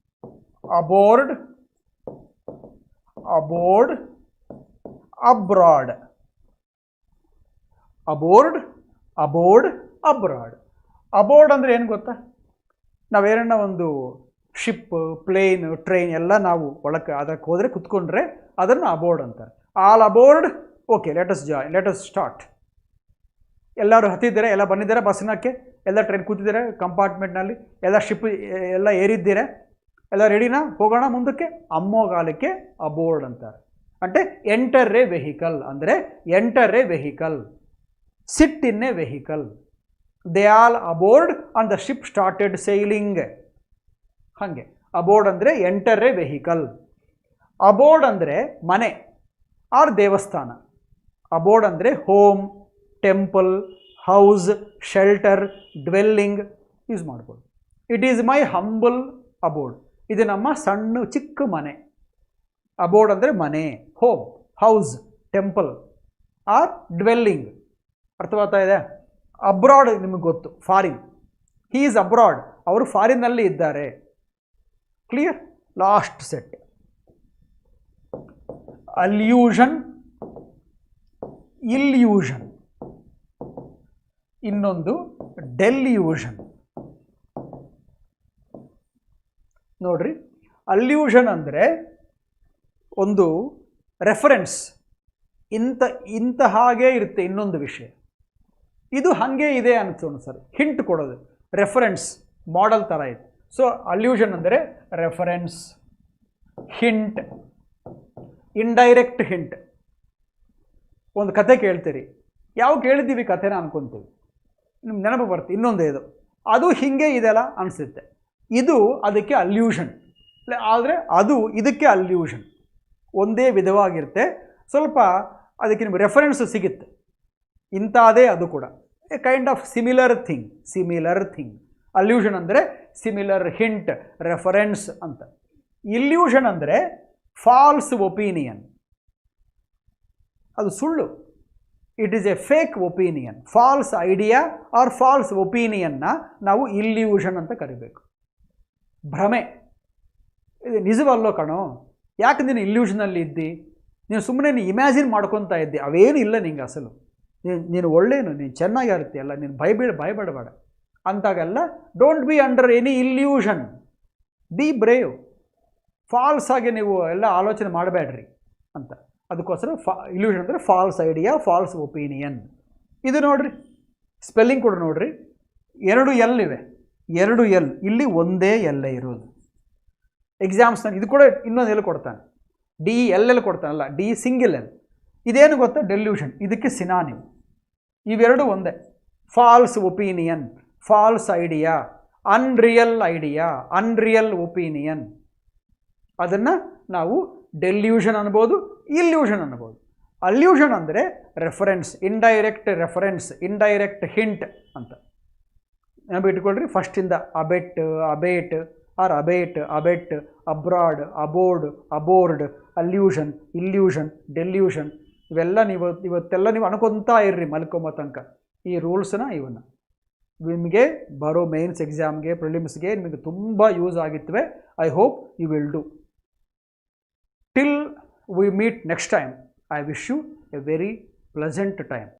ಅಬೋರ್ಡ್, ಅಬ್ರಾಡ್. ಅಬೋರ್ಡ್ ಅಂದರೆ ಏನು ಗೊತ್ತಾ? ನಾವೇನನ್ನ ಒಂದು ಶಿಪ್, ಪ್ಲೇನ್, ಟ್ರೈನ್ ಎಲ್ಲ ನಾವು ಒಳಕ್ಕೆ ಅದಕ್ಕೆ ಹೋದರೆ ಕುತ್ಕೊಂಡ್ರೆ ಅದನ್ನು ಅಬೋರ್ಡ್ ಅಂತಾರೆ. All ಅಬೋರ್ಡ್, okay, let us start. ಎಲ್ಲರೂ ಹತ್ತಿದ್ದೀರಾ, ಎಲ್ಲ ಬಂದಿದ್ದಾರೆ ಬಸ್ನಕ್ಕೆ, ಎಲ್ಲ ಟ್ರೈನ್ ಕೂತಿದ್ದಾರೆ ಕಂಪಾರ್ಟ್ಮೆಂಟ್ನಲ್ಲಿ, ಎಲ್ಲ ಶಿಪ್ ಎಲ್ಲ ಏರಿದ್ದೀರಾ, ಎಲ್ಲ ರೆಡಿನಾ, ಹೋಗೋಣ ಮುಂದಕ್ಕೆ, ಅಮ್ಮೋಗಾಲಕ್ಕೆ ಅಬೋರ್ಡ್ ಅಂತಾರೆ. అంటే ಎಂಟರ್ ಎ ವೆಹಿಕಲ್ ಅಂದರೆ enter A vehicle, sit in a vehicle. They all ಅಬೋರ್ಡ್ on the ship started sailing. ಹಾಗೆ ಅಬೋರ್ಡ್ ಅಂದರೆ ಎಂಟರ್ ಎ ವೆಹಿಕಲ್. ಅಬೋರ್ಡ್ ಅಂದರೆ ಮನೆ ಆರ್ ದೇವಸ್ಥಾನ. ಅಬೋರ್ಡ್ ಅಂದರೆ home, temple, house, shelter, dwelling use ಮಾಡ್ಬೋದು. It is my humble abode. ಇದು ನಮ್ಮ ಸಣ್ಣ ಚಿಕ್ಕ ಮನೆ. ಅಬೋರ್ಡ್ ಅಂದರೆ ಮನೆ, home, house, temple or dwelling. ಅರ್ಥವಾಗ್ತಾ ಇದೆ? ಅಬ್ರಾಡ್ ನಿಮಗೆ ಗೊತ್ತು, ಫಾರಿನ್. ಹೀ ಈಸ್ ಅಬ್ರಾಡ್, ಅವರು ಫಾರಿನ್ನಲ್ಲಿ ಇದ್ದಾರೆ. Clear? Last set allusion, illusion. ಇನ್ನೊಂದು ಡೆಲ್ಯೂಷನ್. ನೋಡ್ರಿ, ಅಲ್ಯೂಷನ್ ಅಂದರೆ ಒಂದು ರೆಫರೆನ್ಸ್ ಇಂಥ ಹಾಗೇ ಇರುತ್ತೆ ಇನ್ನೊಂದು ವಿಷಯ, ಇದು ಹಾಗೆ ಇದೆ ಅನ್ಸೋಣ ಸರ್, ಹಿಂಟ್ ಕೊಡೋದು, ರೆಫರೆನ್ಸ್ ಮಾಡೆಲ್ ಥರ ಇದೆ. ಸೊ ಅಲ್ಯೂಷನ್ ಅಂದರೆ ರೆಫರೆನ್ಸ್, ಹಿಂಟ್, ಇಂಡೈರೆಕ್ಟ್ ಹಿಂಟ್. ಒಂದು ಕತೆ ಕೇಳ್ತೀರಿ, ಯಾವ ಕೇಳಿದ್ದೀವಿ ಕಥೆನ ಅನ್ಕೊತೀವಿ, ನಿಮ್ಗೆ ನೆನಪು ಬರ್ತೀವಿ, ಇನ್ನೊಂದು ಇದು ಅದು ಹೀಗೆ ಇದೆಲ್ಲ ಅನಿಸುತ್ತೆ, ಇದು ಅದಕ್ಕೆ ಅಲ್ಯೂಷನ್. ಆದರೆ ಅದು ಇದಕ್ಕೆ ಅಲ್ಯೂಷನ್, ಒಂದೇ ವಿಧವಾಗಿರುತ್ತೆ, ಸ್ವಲ್ಪ ಅದಕ್ಕೆ ನಿಮ್ಗೆ ರೆಫರೆನ್ಸ್ ಸಿಗುತ್ತೆ, ಇಂಥದೇ ಅದು ಕೂಡ a kind of similar thing. Allusion ಅಂದರೆ ಸಿಮಿಲರ್, ಹಿಂಟ್, ರೆಫರೆನ್ಸ್ ಅಂತ. ಇಲ್ಯೂಷನ್ ಅಂದರೆ ಫಾಲ್ಸ್ ಒಪಿನಿಯನ್, ಅದು ಸುಳ್ಳು, it is a fake opinion. False idea or false ಒಪಿನಿಯನ್ನ ನಾವು ಇಲ್ಯೂಷನ್ ಅಂತ ಕರಿಬೇಕು. ಭ್ರಮೆ, ಇದು ನಿಜವಲ್ಲೋ ಕಣೋ, ಯಾಕೆ ನೀನು ಇಲ್ಯೂಷನಲ್ಲಿ ಇದ್ದಿ, ನೀನು ಸುಮ್ಮನೆ ನೀನು ಇಮ್ಯಾಜಿನ್ ಮಾಡ್ಕೊತಾ ಇದ್ದಿ, ಅವೇನು ಇಲ್ಲ ನಿಂಗೆ ಅಸಲು, ನೀನು ಒಳ್ಳೆಯನು, ನೀನು ಚೆನ್ನಾಗಿರ್ತೀಯಲ್ಲ, ನೀನು ಭಯಬೇಡಬೇಡ ಅಂತಾಗೆಲ್ಲ don't be under any illusion, be brave. False ಆಗಿ ನೀವು ಎಲ್ಲ ಆಲೋಚನೆ ಮಾಡಬೇಡ್ರಿ ಅಂತ. ಅದಕ್ಕೋಸ್ಕರ ಇಲ್ಯೂಷನ್ ಅಂದರೆ ಫಾಲ್ಸ್ ಐಡಿಯಾ, ಫಾಲ್ಸ್ ಒಪಿನಿಯನ್. ಇದು ನೋಡ್ರಿ, ಸ್ಪೆಲ್ಲಿಂಗ್ ಕೂಡ ನೋಡ್ರಿ, 2 L ಇವೆ, 2 L, ಇಲ್ಲಿ ಒಂದೇ ಎಲ್ಲೇ ಇರೋದು. ಎಕ್ಸಾಮ್ಸ್ನಲ್ಲಿ ಇದು ಕೂಡ ಇನ್ನೊಂದು ಎಲ್ ಕೊಡ್ತಾನೆ, DELL ಕೊಡ್ತಾನಲ್ಲ, ಡಿ ಸಿಂಗಲ್ ಎಲ್. ಇದೇನು ಗೊತ್ತಾ, ಡೆಲ್ಯೂಷನ್, ಇದಕ್ಕೆ ಸಿನಾನಿಮ್. ಇವೆರಡು ಒಂದೇ, false opinion, false idea, unreal opinion. ಅದನ್ನು ನಾವು ಡೆಲ್ಯೂಷನ್ ಅನ್ಬೋದು, ಇಲ್ಯೂಷನ್ ಅನ್ಬೋದು. ಅಲ್ಯೂಷನ್ ಅಂದರೆ ರೆಫರೆನ್ಸ್, ಇಂಡೈರೆಕ್ಟ್ ಹಿಂಟ್ ಅಂತ ನೆನಪಿಟ್ಕೊಳ್ರಿ. ಫಸ್ಟಿಂದ ಅಬೆಟ್, ಅಬ್ರಾಡ್, ಅಬೋರ್ಡ್, ಅಲ್ಯೂಷನ್, ಇಲ್ಯೂಷನ್, ಡೆಲ್ಯೂಷನ್. ಇವೆಲ್ಲ ಇವತ್ತೆಲ್ಲ ನೀವು ಅನ್ಕೊತಾ ಇರ್ರಿ ಮಲ್ಕೊಂಬ ತನಕ ಈ ರೂಲ್ಸ್ನ. ಇವನ್ನ ನಿಮಗೆ ಬರೋ ಮೇನ್ಸ್ ಎಕ್ಸಾಮ್ಗೆ, ಪ್ರಿಲಿಮ್ಸ್ಗೆ ನಿಮಗೆ ತುಂಬ ಯೂಸ್ ಆಗಿತ್ತವೆ. I hope you will do. Till we meet next time, I wish you a very pleasant time.